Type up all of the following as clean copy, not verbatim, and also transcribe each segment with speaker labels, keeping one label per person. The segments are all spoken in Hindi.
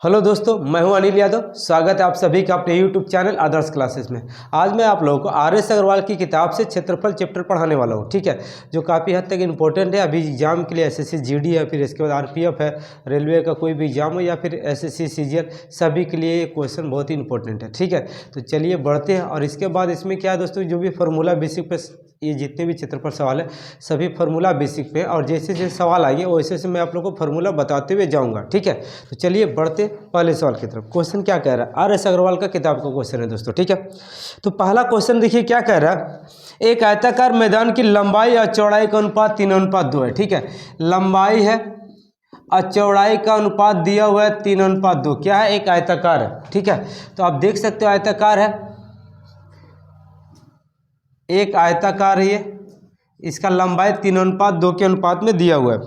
Speaker 1: हेलो दोस्तों, मैं हूं अनिल यादव। स्वागत है आप सभी का अपने यूट्यूब चैनल आदर्श क्लासेस में। आज मैं आप लोगों को आर.एस. अग्रवाल की किताब से क्षेत्रफल चैप्टर पढ़ाने वाला हूं, ठीक है, जो काफ़ी हद तक इम्पोर्टेंट है अभी एग्जाम के लिए। एसएससी जीडी है, फिर इसके बाद आरपीएफ है, रेलवे का कोई भी एग्जाम हो या फिर एसएससी सीजीएल, सभी के लिए ये क्वेश्चन बहुत ही इंपॉर्टेंट है, ठीक है। तो चलिए बढ़ते हैं। और इसके बाद इसमें क्या है दोस्तों, जो भी फार्मूला बेसिक पे ये जितने भी क्षेत्रफल सवाल है सभी फार्मूला बेसिक पे, और जैसे जैसे सवाल आएंगे वैसे वैसे मैं आप लोगों को फार्मूला बताते हुए जाऊंगा, ठीक है। तो चलिए बढ़ते पहले सवाल की तरफ। क्वेश्चन क्या कह रहा है, आर.एस. अग्रवाल का किताब का क्वेश्चन है दोस्तों, ठीक है। तो पहला क्वेश्चन देखिए क्या कह रहा है। एक आयताकार मैदान की लंबाई और चौड़ाई का अनुपात 3:2 है, ठीक है। लंबाई है और चौड़ाई का अनुपात दिया हुआ है 3:2। क्या है, एक आयताकार है, ठीक है। तो आप देख सकते हो आयताकार है, एक आयताकार है ये, इसका लंबाई 3:2 के अनुपात में दिया हुआ है।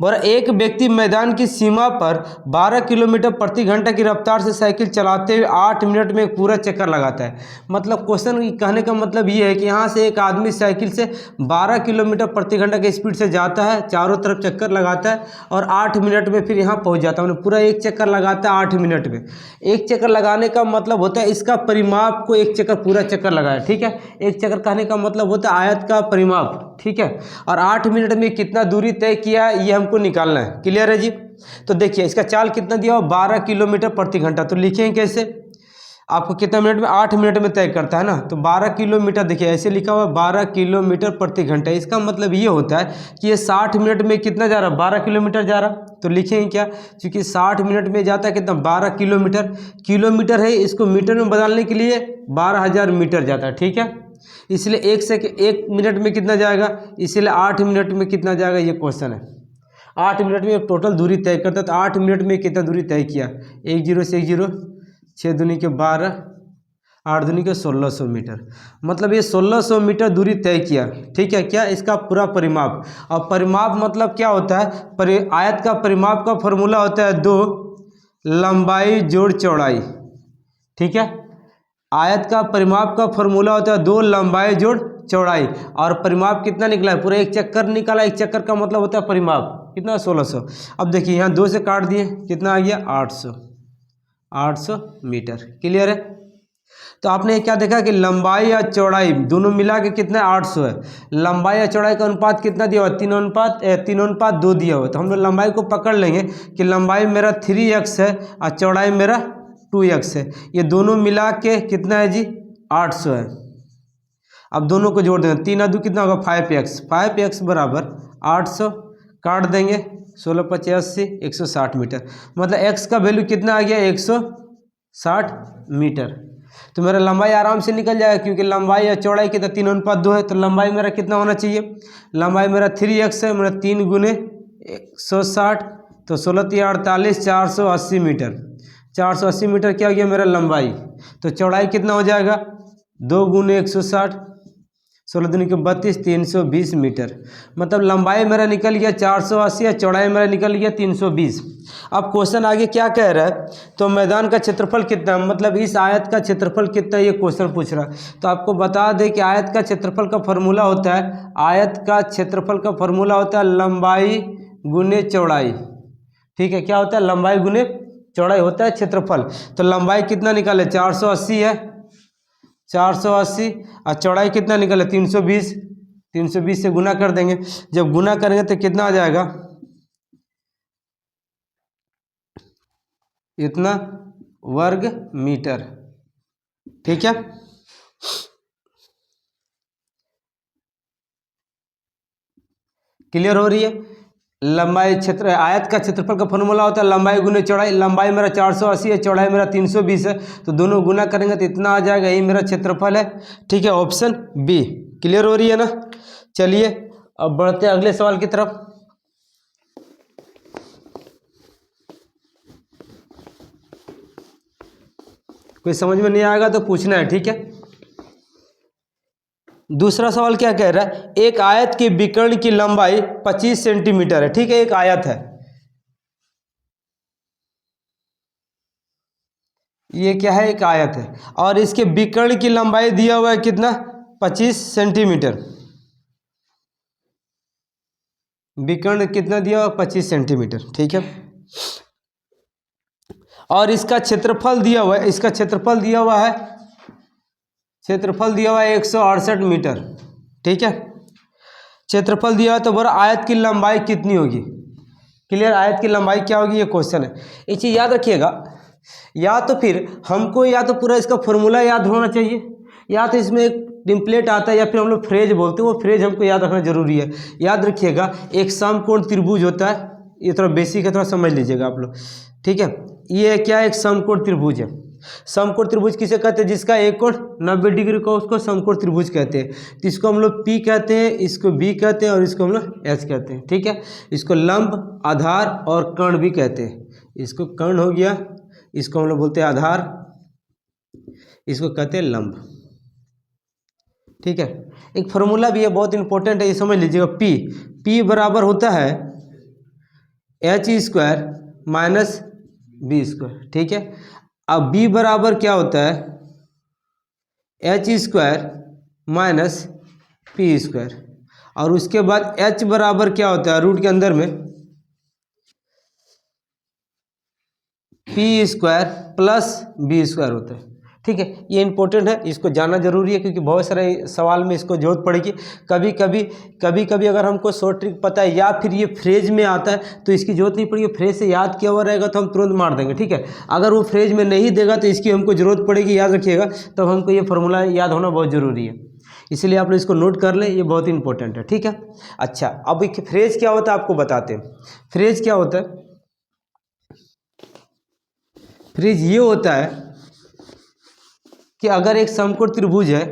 Speaker 1: बोला एक व्यक्ति मैदान की सीमा पर 12 किलोमीटर प्रति घंटा की रफ्तार से साइकिल चलाते हुए 8 मिनट में एक पूरा चक्कर लगाता है। मतलब क्वेश्चन कहने का मतलब ये है कि यहाँ से एक आदमी साइकिल से 12 किलोमीटर प्रति घंटा की स्पीड से जाता है, चारों तरफ चक्कर लगाता है और 8 मिनट में फिर यहाँ पहुँच जाता है। पूरा एक चक्कर लगाता है 8 मिनट में। एक चक्कर लगाने का मतलब होता है इसका परिमाप को, एक चक्कर पूरा चक्कर लगाया, ठीक है। एक चक्कर कहने का मतलब होता है आयत का परिमाप, ठीक है। और 8 मिनट में कितना दूरी तय किया है ये हमको निकालना है। क्लियर है जी। तो देखिए इसका चाल कितना दिया हो, 12 किलोमीटर प्रति घंटा। तो लिखेंगे कैसे, आपको कितना मिनट में, 8 मिनट में तय करता है ना। तो 12 किलोमीटर देखिए ऐसे लिखा हुआ है 12 किलोमीटर प्रति घंटा। इसका मतलब ये होता है कि ये 60 मिनट में कितना जा रहा है, 12 किलोमीटर जा रहा। तो लिखेंगे क्या, क्योंकि 60 मिनट में जाता है कितना, 12 किलोमीटर। किलोमीटर है, इसको मीटर में बदलने के लिए 12,000 मीटर जाता है, ठीक है। इसलिए एक मिनट में कितना जाएगा, इसीलिए 8 मिनट में कितना जाएगा, ये क्वेश्चन है। 8 मिनट में टोटल दूरी तय करता है। तो 8 मिनट में कितना दूरी तय किया, 1 0 से 1 0, 6 दूनी के 12, 8 दूनी के 1600 मीटर। मतलब ये 1600 मीटर दूरी तय किया, ठीक है। क्या, इसका पूरा परिमाप। और परिमाप मतलब क्या होता है, आयत का परिमाप का फॉर्मूला होता है 2 लंबाई जोड़ चौड़ाई, ठीक है। आयत का परिमाप का फॉर्मूला होता है 2 लंबाई जोड़ चौड़ाई। और परिमाप कितना निकला है, पूरा एक चक्कर निकाला। एक चक्कर का मतलब होता है परिमाप कितना, 1600। अब देखिए यहाँ 2 से काट दिए, कितना आ गया, 800 मीटर। क्लियर है। तो आपने क्या देखा कि लंबाई या चौड़ाई दोनों मिला के कितना 800 है। लंबाई या चौड़ाई का अनुपात कितना दिया हुआ, 3:2 दिया हुआ है। तो हम लोग लंबाई को पकड़ लेंगे कि लंबाई मेरा 3x है और चौड़ाई मेरा 2x है। ये दोनों मिला के कितना है जी, 800 है। अब दोनों को जोड़ देंगे, 3 2 कितना होगा, 5x बराबर 800। काट देंगे, 16 5 80, 160 मीटर। मतलब x का वैल्यू कितना आ गया, 160 मीटर। तो मेरा लंबाई आराम से निकल जाएगा, क्योंकि लंबाई या चौड़ाई कितना 3:2 है। तो लंबाई मेरा कितना होना चाहिए, लंबाई मेरा 3x है, मेरा 3 गुने 160, तो 16 3 48, 480 मीटर। 480 मीटर क्या हो गया मेरा लंबाई। तो चौड़ाई कितना हो जाएगा, 2 गुने 160, 16 दूनी के 32, 320 मीटर। मतलब लंबाई मेरा निकल गया 480 और चौड़ाई मेरा निकल गया 320। अब क्वेश्चन आगे क्या कह रहा है, तो मैदान का क्षेत्रफल कितना, मतलब इस आयत का क्षेत्रफल कितना, ये क्वेश्चन पूछ रहा है। तो आपको बता दें कि आयत का क्षेत्रफल का फॉर्मूला होता है, आयत का क्षेत्रफल का फॉर्मूला होता है लंबाई गुने चौड़ाई, ठीक है। क्या होता है, लंबाई गुने चौड़ाई होता है क्षेत्रफल। तो लंबाई कितना निकाले, 480 है, 480, और चौड़ाई कितना निकले, 320। 320 से गुना कर देंगे। जब गुना करेंगे तो कितना आ जाएगा, इतना वर्ग मीटर, ठीक है। क्लियर हो रही है। लंबाई क्षेत्र आयत का क्षेत्रफल का फॉर्मूला होता है लंबाई गुने चौड़ाई। लंबाई मेरा 480 है, चौड़ाई मेरा 320 है। तो दोनों गुना करेंगे तो इतना आ जाएगा, यही मेरा क्षेत्रफल है, ठीक है। Option B. क्लियर हो रही है ना। चलिए अब बढ़ते हैं अगले सवाल की तरफ। कोई समझ में नहीं आएगा तो पूछना है, ठीक है। दूसरा सवाल क्या कह रहा है, एक आयत के विकर्ण की लंबाई 25 सेंटीमीटर है, ठीक है। एक आयत है, ये क्या है, एक आयत है, और इसके विकर्ण की लंबाई दिया हुआ है कितना, 25 सेंटीमीटर। विकर्ण कितना दिया हुआ, 25 सेंटीमीटर, ठीक है। और इसका क्षेत्रफल दिया हुआ है, इसका क्षेत्रफल दिया हुआ है, क्षेत्रफल दिया हुआ है 168 मीटर। ठीक है, क्षेत्रफल दिया हुआ, तो बोला आयत की लंबाई कितनी होगी। क्लियर, आयत की लंबाई क्या होगी, ये क्वेश्चन है। एक चीज़ याद रखिएगा, या तो फिर हमको या तो पूरा इसका फॉर्मूला याद होना चाहिए, या तो इसमें एक टेम्पलेट आता है, या फिर हम लोग फ्रेज बोलते हैं, वो फ्रेज हमको याद रखना जरूरी है। याद रखिएगा, एक समकोण त्रिभुज होता है, ये थोड़ा बेसिक है, थोड़ा समझ लीजिएगा आप लोग। ठीक है, ये क्या, एक समकोण त्रिभुज है। समकोण त्रिभुज किसे कहते हैं, जिसका एक कोण 90 डिग्री का, उसको समकोण त्रिभुज कहते हैं। तो इसको हम लोग P कहते हैं, इसको B कहते हैं, और इसको हम लोग H कहते हैं। ठीक है, इसको लंब, आधार और कर्ण भी कहते हैं। इसको कर्ण हो गया, इसको हम लोग बोलते हैं आधार, इसको कहते हैं लंब। ठीक है, एक फॉर्मूला भी है, बहुत इंपॉर्टेंट है, ये समझ लीजिएगा। P बराबर होता है h² माइनस B²। ठीक है, अब B बराबर क्या होता है, h² माइनस P², और उसके बाद H बराबर क्या होता है, रूट के अंदर में P² प्लस B² होता है। ठीक है, ये इंपॉर्टेंट है, इसको जानना जरूरी है, क्योंकि बहुत सारे सवाल में इसको जरूरत पड़ेगी। कभी कभी अगर हमको शॉर्ट ट्रिक पता है, या फिर ये फ्रेज में आता है, तो इसकी जरूरत नहीं पड़ेगी। फ्रेज से याद किया हुआ रहेगा तो हम तुरंत मार देंगे। ठीक है, अगर वो फ्रेज में नहीं देगा तो इसकी हमको जरूरत पड़ेगी, याद रखिएगा। तब हमको ये फॉर्मूला याद होना बहुत ज़रूरी है, इसलिए आप लोग इसको नोट कर लें, ये बहुत इंपॉर्टेंट है। ठीक है, अच्छा, अब एक फ्रेज क्या होता है आपको बताते हैं। फ्रेज क्या होता है, फ्रेज ये होता है कि अगर एक समकोण त्रिभुज है,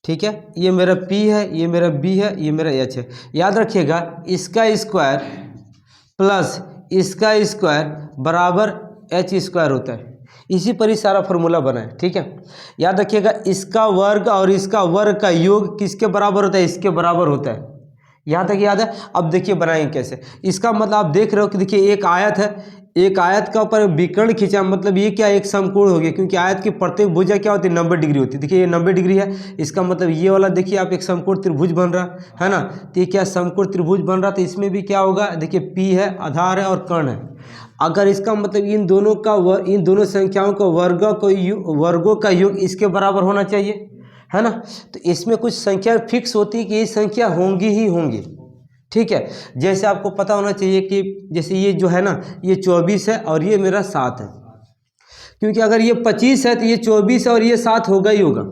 Speaker 1: ठीक है, ये मेरा P है, ये मेरा B है, ये मेरा H है। याद रखिएगा, इसका स्क्वायर प्लस इसका स्क्वायर बराबर H² होता है। इसी पर ही सारा फॉर्मूला बना है। ठीक है, याद रखिएगा, इसका वर्ग और इसका वर्ग का योग किसके बराबर होता है, इसके बराबर होता है। यहाँ तक याद है। अब देखिए बनाएंगे कैसे। इसका मतलब आप देख रहे हो कि देखिए एक आयत है, एक आयत का ऊपर विकर्ण खींचा, मतलब ये क्या, एक समकोण हो गया, क्योंकि आयत की प्रत्येक भुजा क्या होती है, 90 डिग्री होती है। देखिए ये 90 डिग्री है, इसका मतलब ये वाला देखिए आप, एक समकोण त्रिभुज बन रहा है ना। तो ये क्या, समकोण त्रिभुज बन रहा, तो इसमें भी क्या होगा, देखिए P है, आधार है और कर्ण है। अगर इसका मतलब इन दोनों संख्याओं का वर्गों का योग इसके बराबर होना चाहिए, है ना। तो इसमें कुछ संख्या फिक्स होती है कि ये संख्या होंगी ही होंगी। ठीक है, जैसे आपको पता होना चाहिए कि जैसे ये जो है ना, ये 24 है और ये मेरा 7 है, क्योंकि अगर ये 25 है तो ये 24 है और ये 7 होगा ही होगा।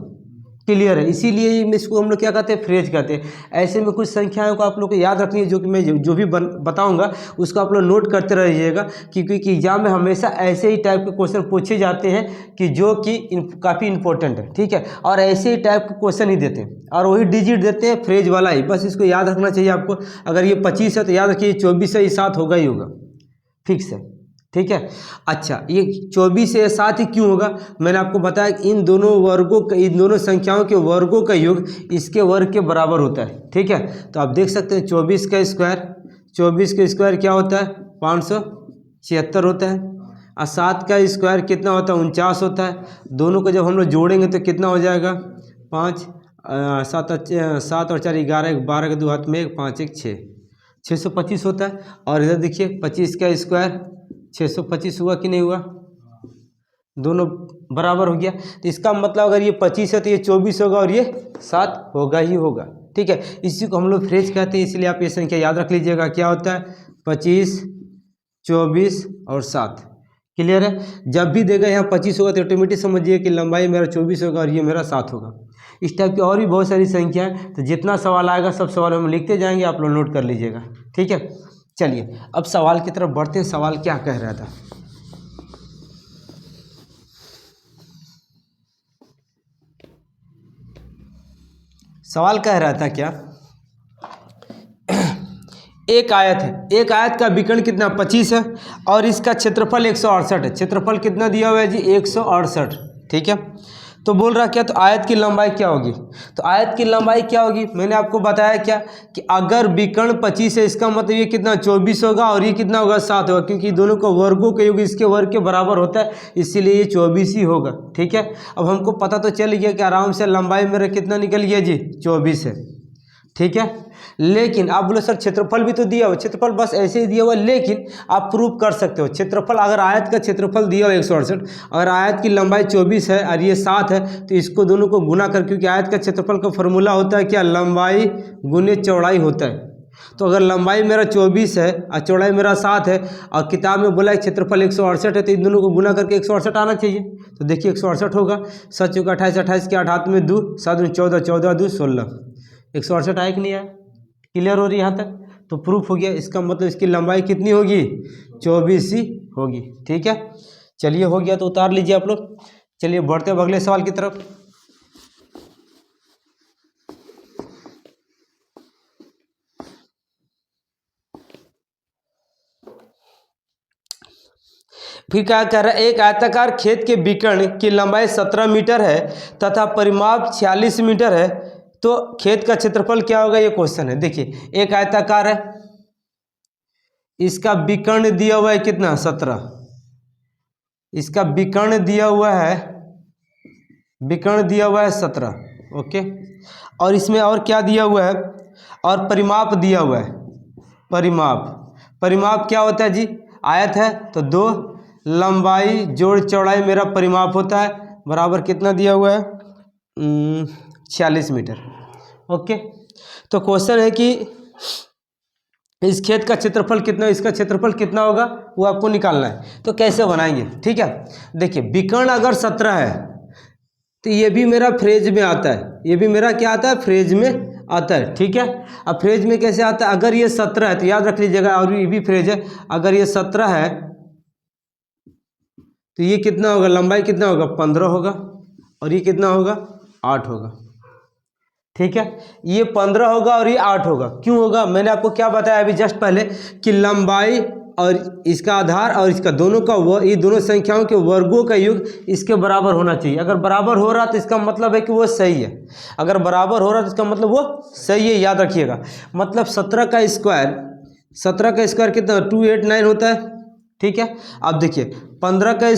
Speaker 1: क्लियर है, इसीलिए इसको हम लोग क्या कहते हैं, फ्रेज कहते हैं। ऐसे में कुछ संख्याओं को आप लोग को याद रखनी है, जो कि मैं जो भी बताऊंगा उसको आप लोग नोट करते रहिएगा, क्योंकि एग्जाम में हमेशा ऐसे ही टाइप के क्वेश्चन पूछे जाते हैं कि जो कि काफ़ी इंपॉर्टेंट है। ठीक है, और ऐसे ही टाइप के क्वेश्चन ही देते हैं, और वही डिजिट देते हैं, फ्रेज वाला ही। बस इसको याद रखना चाहिए आपको। अगर ये 25 है तो याद रखिए 24 है, ये 7 होगा ही होगा, फिक्स है। ठीक है, अच्छा, ये 24 से 7 ही क्यों होगा, मैंने आपको बताया इन दोनों संख्याओं के वर्गों का योग इसके वर्ग के बराबर होता है। ठीक है, तो आप देख सकते हैं 24 का स्क्वायर क्या होता है, 576 होता है, और 7 का स्क्वायर कितना होता है, 49 होता है। दोनों को जब हम लोग जोड़ेंगे तो कितना हो जाएगा, 5 7 और 4 11, 12 के 2 हाथ में 1, 5 1 6, 625 होता है। और इधर देखिए 25 का स्क्वायर 625 हुआ कि नहीं हुआ, दोनों बराबर हो गया। तो इसका मतलब अगर ये 25 है तो ये 24 होगा और ये 7 होगा ही होगा। ठीक है, इसी को हम लोग फ्रेज कहते हैं, इसलिए आप ये संख्या याद रख लीजिएगा, क्या होता है, 25, 24 और 7। क्लियर है, जब भी देगा यहाँ 25 होगा तो ऑटोमेटिक समझिए कि लंबाई मेरा 24 होगा और ये मेरा 7 होगा। इस टाइप की और भी बहुत सारी संख्या है, तो जितना सवाल आएगा सब सवाल हम लिखते जाएंगे, आप लोग नोट कर लीजिएगा। ठीक है, चलिए अब सवाल की तरफ बढ़ते हैं। सवाल क्या कह रहा था, सवाल कह रहा था क्या, एक आयत है, एक आयत का विकर्ण कितना 25 है और इसका क्षेत्रफल 168 है। क्षेत्रफल कितना दिया हुआ है जी, 168। ठीक है, तो बोल रहा क्या, तो आयत की लंबाई क्या होगी, तो आयत की लंबाई क्या होगी, मैंने आपको बताया क्या कि अगर विकर्ण 25 है, इसका मतलब ये कितना 24 होगा और ये कितना होगा 7 होगा, क्योंकि दोनों का वर्गों का योग इसके वर्ग के बराबर होता है, इसीलिए ये 24 ही होगा। ठीक है, अब हमको पता तो चल गया कि आराम से लंबाई मेरा कितना निकल गया जी, 24 है। ठीक है। लेकिन आप बोले सर क्षेत्रफल भी तो दिया हुआ, क्षेत्रफल बस ऐसे ही दिया हुआ, लेकिन आप प्रूव कर सकते हो क्षेत्रफल। अगर आयत का क्षेत्रफल दिया हुआ 168, अगर आयत की लंबाई 24 है और ये 7 है, तो इसको दोनों को गुना कर, क्योंकि आयत का क्षेत्रफल का फॉर्मूला होता है क्या, लंबाई गुने चौड़ाई होता है। तो अगर लंबाई मेरा 24 है और चौड़ाई मेरा 7 है और किताब में बोला है क्षेत्रफल 168 है, तो इन दोनों को गुना करके 168 आना चाहिए। तो देखिए 168 होगा, 7 चौका 28, 28 के 8 हाथ में 2, 7 दूनी 14, 14 2 16, 168 आया कि नहीं आया। क्लियर हो रही है यहाँ तक, तो प्रूफ हो गया। इसका मतलब इसकी लंबाई कितनी होगी, 24 ही होगी। ठीक है, चलिए हो गया तो उतार लीजिए आप लोग। चलिए बढ़ते हैं अगले सवाल की तरफ। फिर क्या कह रहा है, एक आयताकार खेत के विकर्ण की लंबाई 17 मीटर है तथा परिमाप 46 मीटर है, तो खेत का क्षेत्रफल क्या होगा, ये क्वेश्चन है। देखिए एक आयताकार है, इसका विकर्ण दिया हुआ है कितना, 17, इसका विकर्ण दिया हुआ है, विकर्ण दिया हुआ है 17, ओके। और इसमें और क्या दिया हुआ है, और परिमाप दिया हुआ है, परिमाप। परिमाप क्या होता है जी, आयत है तो 2 लंबाई जोड़ चौड़ाई मेरा परिमाप होता है, बराबर कितना दिया हुआ है, 46 मीटर, ओके। तो क्वेश्चन है कि इस खेत का क्षेत्रफल कितना, इसका क्षेत्रफल कितना होगा, वो आपको निकालना है। तो कैसे बनाएंगे, ठीक है। देखिए विकर्ण अगर 17 है तो ये भी मेरा फ्रेज में आता है, ये भी मेरा क्या आता है, फ्रेज में आता है, ठीक है। अब फ्रेज में कैसे आता है, अगर ये 17 है तो याद रख लीजिएगा, और ये भी फ्रेज है, अगर ये 17 है तो ये कितना होगा, लंबाई कितना होगा, 15 होगा, और ये कितना होगा, 8 होगा, ठीक है। ये 15 होगा और ये 8 होगा, क्यों होगा, मैंने आपको क्या बताया अभी जस्ट पहले कि लंबाई और इसका आधार और इसका दोनों का ये दोनों संख्याओं के वर्गों का योग इसके बराबर होना चाहिए। अगर बराबर हो रहा तो इसका मतलब है कि वो सही है, अगर बराबर हो रहा तो इसका मतलब वो सही है, याद रखिएगा। मतलब 17 का स्क्वायर कितना, 289 होता है, ठीक है। अब देखिए 15 का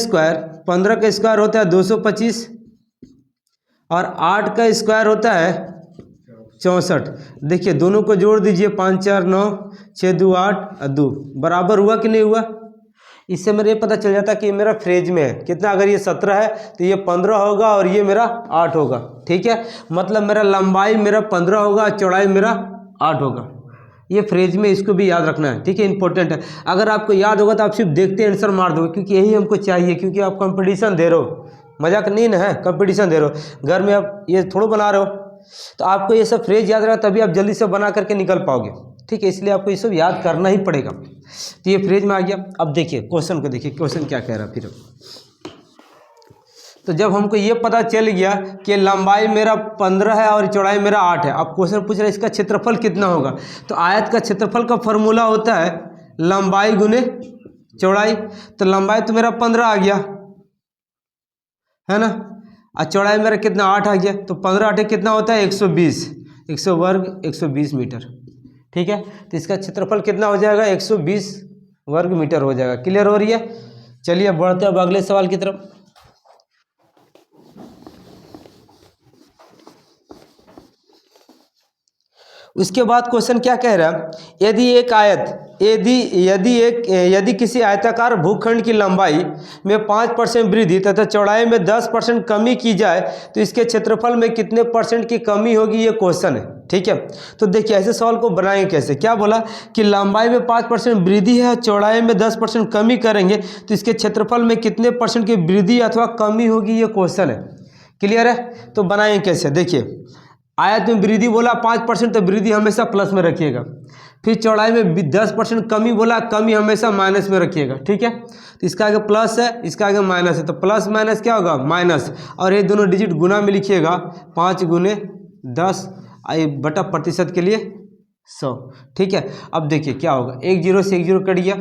Speaker 1: स्क्वायर होता है 225, और 8 का स्क्वायर होता है 64। देखिए दोनों को जोड़ दीजिए, 5 4 9, 6 2 8 और 2, बराबर हुआ कि नहीं हुआ। इससे मेरे ये पता चल जाता कि ये मेरा फ्रेज में है कितना, अगर ये 17 है तो ये 15 होगा और ये मेरा 8 होगा, ठीक है। मतलब मेरा लंबाई मेरा 15 होगा, चौड़ाई मेरा 8 होगा, ये फ्रेज में, इसको भी याद रखना है, ठीक है, इंपॉर्टेंट है। अगर आपको याद होगा तो आप सिर्फ देखते आंसर मार दोगे, क्योंकि यही हमको चाहिए, क्योंकि आप कंपटीशन दे रहे हो, मजाक नहीं ना है, कंपटीशन दे रहे हो, घर में आप ये थोड़ा बना रहे हो, तो आपको ये सब फ्रेज याद रहा तभी आप जल्दी से बना करके निकल पाओगे, ठीक है। इसलिए आपको ये सब याद करना ही पड़ेगा। तो ये फ्रेज में आ गया। अब देखिए क्वेश्चन को, देखिए क्वेश्चन क्या कह रहा है फिर। तो जब हमको ये पता चल गया कि लंबाई मेरा 15 है और चौड़ाई मेरा 8 है, अब क्वेश्चन पूछ रहा है इसका क्षेत्रफल कितना होगा। तो आयत का क्षेत्रफल का फॉर्मूला होता है लंबाई गुने चौड़ाई। तो लंबाई तो मेरा 15 आ गया, है ना, और चौड़ाई मेरा कितना, 8 आ गया। तो 15 8 कितना होता है, 120, 100 वर्ग 120 मीटर, ठीक है। तो इसका क्षेत्रफल कितना हो जाएगा, 120 वर्ग मीटर हो जाएगा। क्लियर हो रही है। चलिए बढ़ते हैं अब अगले सवाल की तरफ। उसके बाद क्वेश्चन क्या कह रहा है, यदि किसी आयताकार भूखंड की लंबाई में 5% वृद्धि तथा चौड़ाई में 10% कमी की जाए तो इसके क्षेत्रफल में कितने % की कमी होगी, ये क्वेश्चन है, ठीक है। तो देखिए ऐसे सवाल को बनाएंगे कैसे, क्या बोला कि लंबाई में 5% वृद्धि है, चौड़ाई में 10% कमी करेंगे तो इसके क्षेत्रफल में कितने % की वृद्धि अथवा कमी होगी, ये क्वेश्चन है। क्लियर है। तो बनाएंगे कैसे, देखिए आयत में वृद्धि बोला 5%, तो वृद्धि हमेशा प्लस में रखिएगा। फिर चौड़ाई में 10% कमी बोला, कमी हमेशा माइनस में रखिएगा, ठीक है। तो इसका आगे प्लस है, इसका आगे माइनस है, तो प्लस माइनस क्या होगा, माइनस, और ये दोनों डिजिट गुना में लिखिएगा, 5 गुने 10 बटा प्रतिशत के लिए 100, ठीक है। अब देखिए क्या होगा, 1 0 से 1 0 कट गया।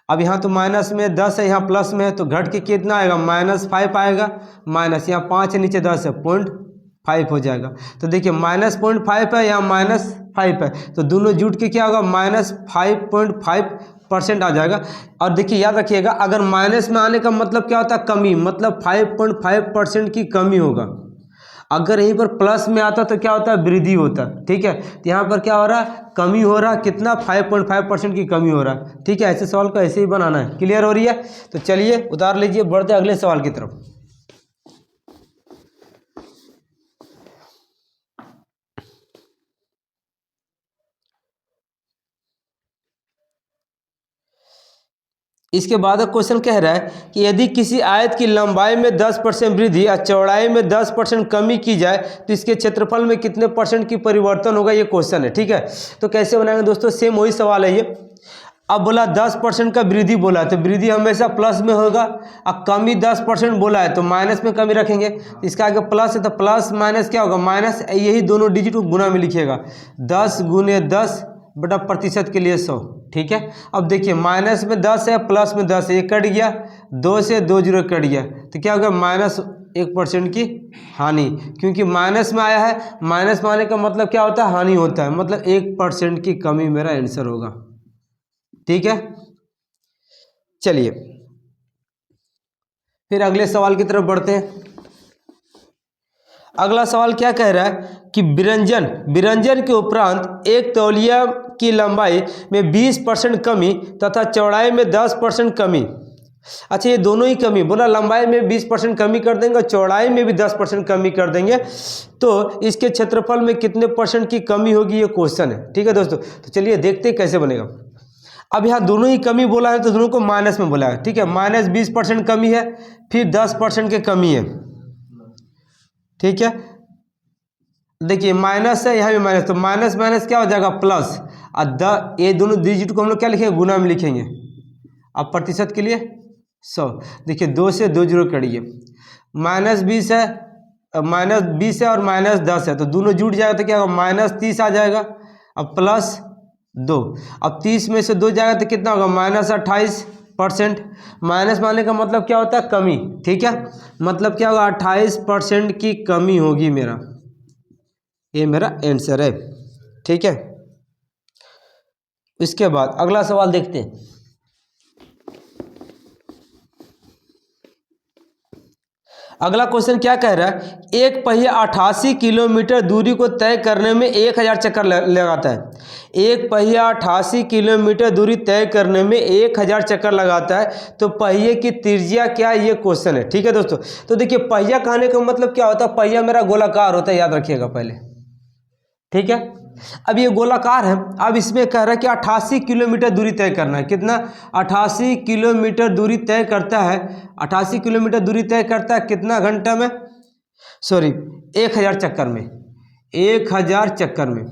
Speaker 1: अब यहाँ तो माइनस में 10 है, यहाँ प्लस में है, तो घट के कितना आएगा, -5 आएगा, माइनस यहाँ 5 है, नीचे 10 है, 0.5 हो जाएगा। तो देखिए -0.5 है, यहाँ -5 है, तो दोनों जुट के क्या होगा, -5.5% आ जाएगा। और देखिए याद रखिएगा, अगर माइनस में आने का मतलब क्या होता है, कमी, मतलब 5.5% की कमी होगा। अगर यहीं पर प्लस में आता तो क्या होता है, वृद्धि होता। ठीक है, तो यहाँ पर क्या हो रहा है, कमी हो रहा है। कितना, 5.5% की कमी हो रहा है। ठीक है, ऐसे सवाल को ऐसे ही बनाना है। क्लियर हो रही है? तो चलिए उतार लीजिए, बढ़ते अगले सवाल की तरफ। इसके बाद क्वेश्चन कह रहा है कि यदि किसी आयत की लंबाई में 10% वृद्धि और चौड़ाई में 10% कमी की जाए तो इसके क्षेत्रफल में कितने % की परिवर्तन होगा, ये क्वेश्चन है। ठीक है, तो कैसे बनाएंगे दोस्तों, सेम वही सवाल है ये। अब बोला 10% का वृद्धि बोला है तो वृद्धि हमेशा प्लस में होगा, और कमी 10% बोला है तो माइनस में कमी रखेंगे। इसका आगे प्लस है तो प्लस माइनस क्या होगा, माइनस। यही दोनों डिजिट को गुना में लिखिएगा, 10 × 10 बटा प्रतिशत के लिए 100। ठीक है, अब देखिए माइनस में 10 है, प्लस में 10 है, ये कट गया, 2 से 2 जीरो कट गया, तो क्या होगा, -1% की हानि। क्योंकि माइनस में आया है, माइनस में आने का मतलब क्या होता है, हानि होता है, मतलब 1% की कमी मेरा आंसर होगा। ठीक है, चलिए फिर अगले सवाल की तरफ बढ़ते हैं। अगला सवाल क्या कह रहा है कि विरंजन के उपरांत एक तौलिया की लंबाई में 20% कमी तथा चौड़ाई में 10% कमी। अच्छा, ये दोनों ही कमी बोला, लंबाई में 20% कमी कर देंगे और चौड़ाई में भी 10% कमी कर देंगे, तो इसके क्षेत्रफल में कितने % की कमी होगी, ये क्वेश्चन है। ठीक है दोस्तों, तो चलिए देखते हैं कैसे बनेगा। अब यहाँ दोनों ही कमी बोला है तो दोनों को माइनस में बोला है। ठीक है, -20% कमी है, फिर 10% की कमी है। ठीक है, देखिए माइनस है, यहाँ भी माइनस, तो माइनस माइनस क्या हो जाएगा, प्लस। और ये दोनों डिजिट को हम लोग क्या लिखेंगे, गुना में लिखेंगे। अब प्रतिशत के लिए 100, देखिए 2 से 2 जीरो कटिए, -20 है, -20 है और -10 है, तो दोनों जुड़ जाएगा तो क्या होगा, -30 आ जाएगा। अब +2, अब 30 में से 2 जाएगा तो कितना होगा, -28%। माइनस मानने का मतलब क्या होता है, कमी। ठीक है, मतलब क्या होगा, 28% की कमी होगी मेरा, ये मेरा आंसर है। ठीक है, इसके बाद अगला सवाल देखते हैं। अगला क्वेश्चन क्या कह रहा है, एक पहिया 88 किलोमीटर दूरी को तय करने में 1000 चक्कर लगाता है। एक पहिया 88 किलोमीटर दूरी तय करने में 1000 चक्कर लगाता है, तो पहिए की त्रिज्या क्या है, ये क्वेश्चन है। ठीक है दोस्तों, तो देखिए पहिया कहने का मतलब क्या होता है, पहिया मेरा गोलाकार होता है, याद रखिएगा पहले। ठीक है, अब ये गोलाकार है, अब इसमें कह रहा है कि 88 किलोमीटर दूरी तय करना है। कितना, 88 किलोमीटर दूरी तय करता है। 88 किलोमीटर दूरी तय करता है कितना घंटा में, सॉरी 1000 चक्कर में। 1000 चक्कर में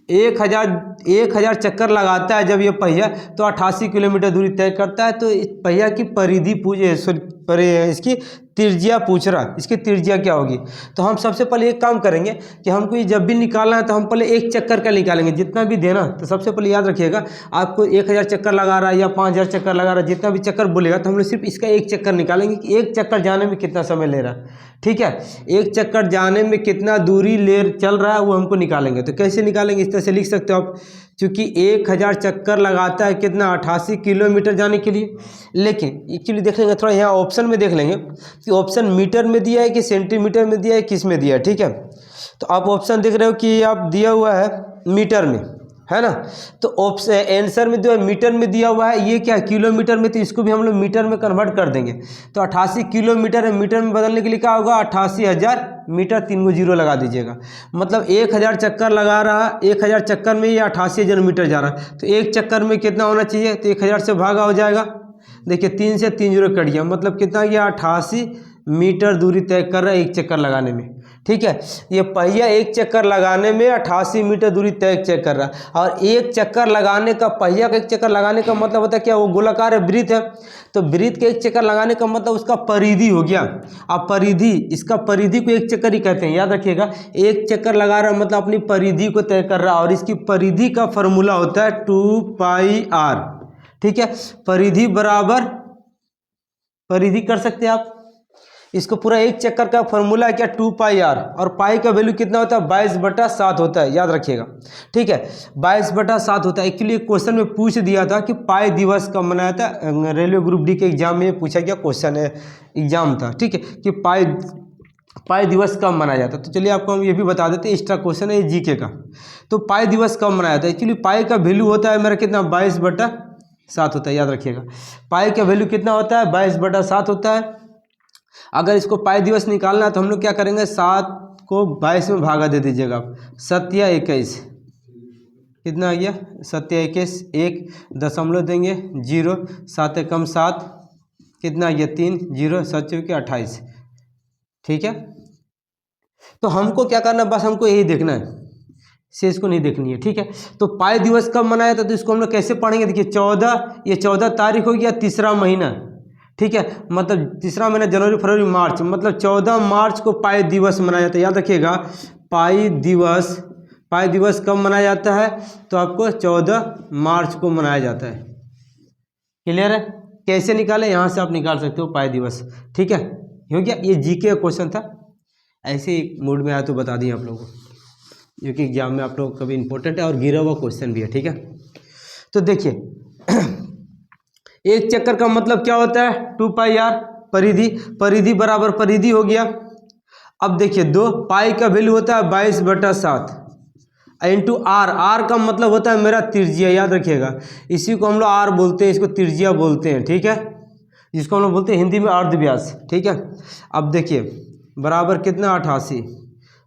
Speaker 1: 1000 चक्कर लगाता है जब ये पहिया, तो 88 किलोमीटर दूरी तय करता है। तो इस पहिया की परिधि इसकी त्रिज्या पूछ रहा है, इसकी त्रिज्या क्या होगी। तो हम सबसे पहले एक काम करेंगे कि हमको ये जब भी निकालना है तो हम पहले एक चक्कर का निकालेंगे, जितना भी देना। तो सबसे पहले याद रखिएगा, आपको 1000 चक्कर लगा रहा है या 5000 चक्कर लगा रहा है, जितना भी चक्कर बोलेगा तो हम लोग सिर्फ इसका एक चक्कर निकालेंगे कि एक चक्कर जाने में कितना समय ले रहा है। ठीक है, एक चक्कर जाने में कितना दूरी चल रहा है वो हमको निकालेंगे। तो कैसे निकालेंगे, इस तरह से लिख सकते हो आप, क्योंकि 1000 चक्कर लगाता है कितना, 88 किलोमीटर जाने के लिए। लेकिन एक्चुअली देख लेंगे, थोड़ा यहाँ ऑप्शन में देख लेंगे कि ऑप्शन मीटर में दिया है कि सेंटीमीटर में दिया है, किस में दिया है। ठीक है, तो आप ऑप्शन देख रहे हो कि आप दिया हुआ है मीटर में, है ना। तो ऑप्शन आंसर में जो है मीटर में दिया हुआ है, ये क्या है, किलोमीटर में, तो इसको भी हम लोग मीटर में कन्वर्ट कर देंगे। तो 88 किलोमीटर है, मीटर में बदलने के लिए क्या होगा, 88,000 मीटर, 3 को जीरो लगा दीजिएगा। मतलब 1000 चक्कर लगा रहा है, 1000 चक्कर में ये 88,000 मीटर जा रहा है, तो एक चक्कर में कितना होना चाहिए, तो 1000 से भागा हो जाएगा। देखिए 3 से 3 जीरो कट गया, मतलब कितना गया, 88 मीटर दूरी तय कर रहा है एक चक्कर लगाने में। ठीक है, ये पहिया एक चक्कर लगाने में 88 मीटर दूरी तय कर रहा है। और एक चक्कर लगाने का, पहिया का एक चक्कर लगाने का मतलब होता है क्या, वो गोलाकार है, वृत्त है, तो वृत्त के एक चक्कर लगाने का मतलब उसका परिधि हो गया। अब परिधि, इसका परिधि को एक चक्कर ही कहते हैं, याद रखिएगा। एक चक्कर लगा रहा है मतलब अपनी परिधि को तय कर रहा है, और इसकी परिधि का फॉर्मूला होता है 2πr। ठीक है, परिधि बराबर, परिधि कर सकते हैं आप, इसको पूरा एक चक्कर का फॉर्मूला है क्या, 2πr, और पाई का वैल्यू कितना होता है, 22/7 होता है, याद रखिएगा। ठीक है, 22/7 होता है। एक्चुअली क्वेश्चन में पूछ दिया था कि पाई दिवस कब मनाया था, रेलवे ग्रुप डी के एग्जाम में पूछा गया क्वेश्चन है, एग्जाम था। ठीक है, कि पाई पाई दिवस कब मनाया जाता है। तो चलिए आपको हम ये भी बता देते हैं, एक्स्ट्रा क्वेश्चन है ये जीके का। तो पाई दिवस कब मनाया जाता है। एक्चुअली पाई का वैल्यू होता है मेरा कितना, 22/7 होता है, याद रखिएगा। पाई का वैल्यू कितना होता है, 22/7 होता है। अगर इसको पाई दिवस निकालना है तो हम लोग क्या करेंगे, 7 को 22 में भागा दे दीजिएगा आप, 7 या 21 कितना आ गया, 7 या 21, 1 दशमलव देंगे 0, 7 एकम 7 कितना आ गया 3, 0 7 चौके 28। ठीक है, तो हमको क्या करना है, बस हमको यही देखना है, शेष को नहीं देखनी है। ठीक है, तो पाई दिवस कब मनाया था, तो इसको हम लोग कैसे पढ़ेंगे, देखिए 14, ये 14 तारीख हो गया, तीसरा महीना। ठीक है, मतलब तीसरा महीना जनवरी फरवरी मार्च, मतलब 14 मार्च को पाई दिवस मनाया जाता है। याद रखिएगा, पाई दिवस कब मनाया जाता है, तो आपको 14 मार्च को मनाया जाता है। क्लियर है, कैसे निकाले, यहाँ से आप निकाल सकते हो पाई दिवस। ठीक है, हो गया, ये जीके का क्वेश्चन था, ऐसे ही मूड में आया तो बता दिए आप लोगों को, क्योंकि एग्जाम में आप लोग कभी इंपॉर्टेंट है और गिरा हुआ क्वेश्चन भी है। ठीक है, तो देखिए एक चक्कर का मतलब क्या होता है, 2πr, परिधि बराबर परिधि हो गया। अब देखिए 2 पाई का वैल्यू होता है 22/7 इंटू आर का मतलब होता है मेरा त्रिज्या। याद रखिएगा, इसी को हम लोग आर बोलते हैं, इसको त्रिज्या बोलते हैं। ठीक है, जिसको हम लोग बोलते हैं हिंदी में अर्धव्यास। ठीक है, अब देखिए बराबर कितना 88,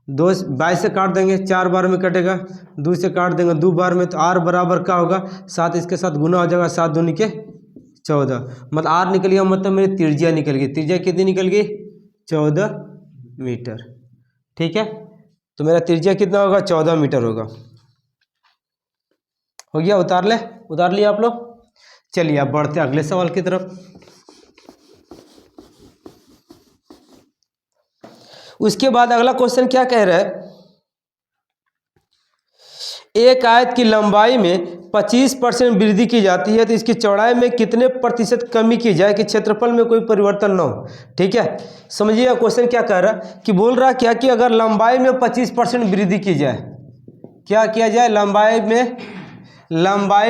Speaker 1: 2 22 से काट देंगे, 4 बार में कटेगा, 2 से काट देंगे 2 बार में, तो आर बराबर क्या होगा, 7 इसके साथ गुना हो जाएगा, 7 दूनी के 14, मतलब आर निकल गया, मतलब मेरी त्रिज्या निकल गई। त्रिज्या कितनी निकल गई, 14 मीटर। ठीक है, तो मेरा त्रिज्या कितना होगा, 14 मीटर होगा। हो गया, उतार लिया आप लोग। चलिए अब बढ़ते हैं अगले सवाल की तरफ। उसके बाद अगला क्वेश्चन क्या कह रहा है, एक आयत की लंबाई में 25% वृद्धि की जाती है, तो इसकी चौड़ाई में कितने प्रतिशत कमी की जाए कि क्षेत्रफल में कोई परिवर्तन न हो। ठीक है, समझिएगा क्वेश्चन क्या कह रहा है, कि बोल रहा क्या कि अगर लंबाई में 25% वृद्धि की जाए, क्या किया जाए, लंबाई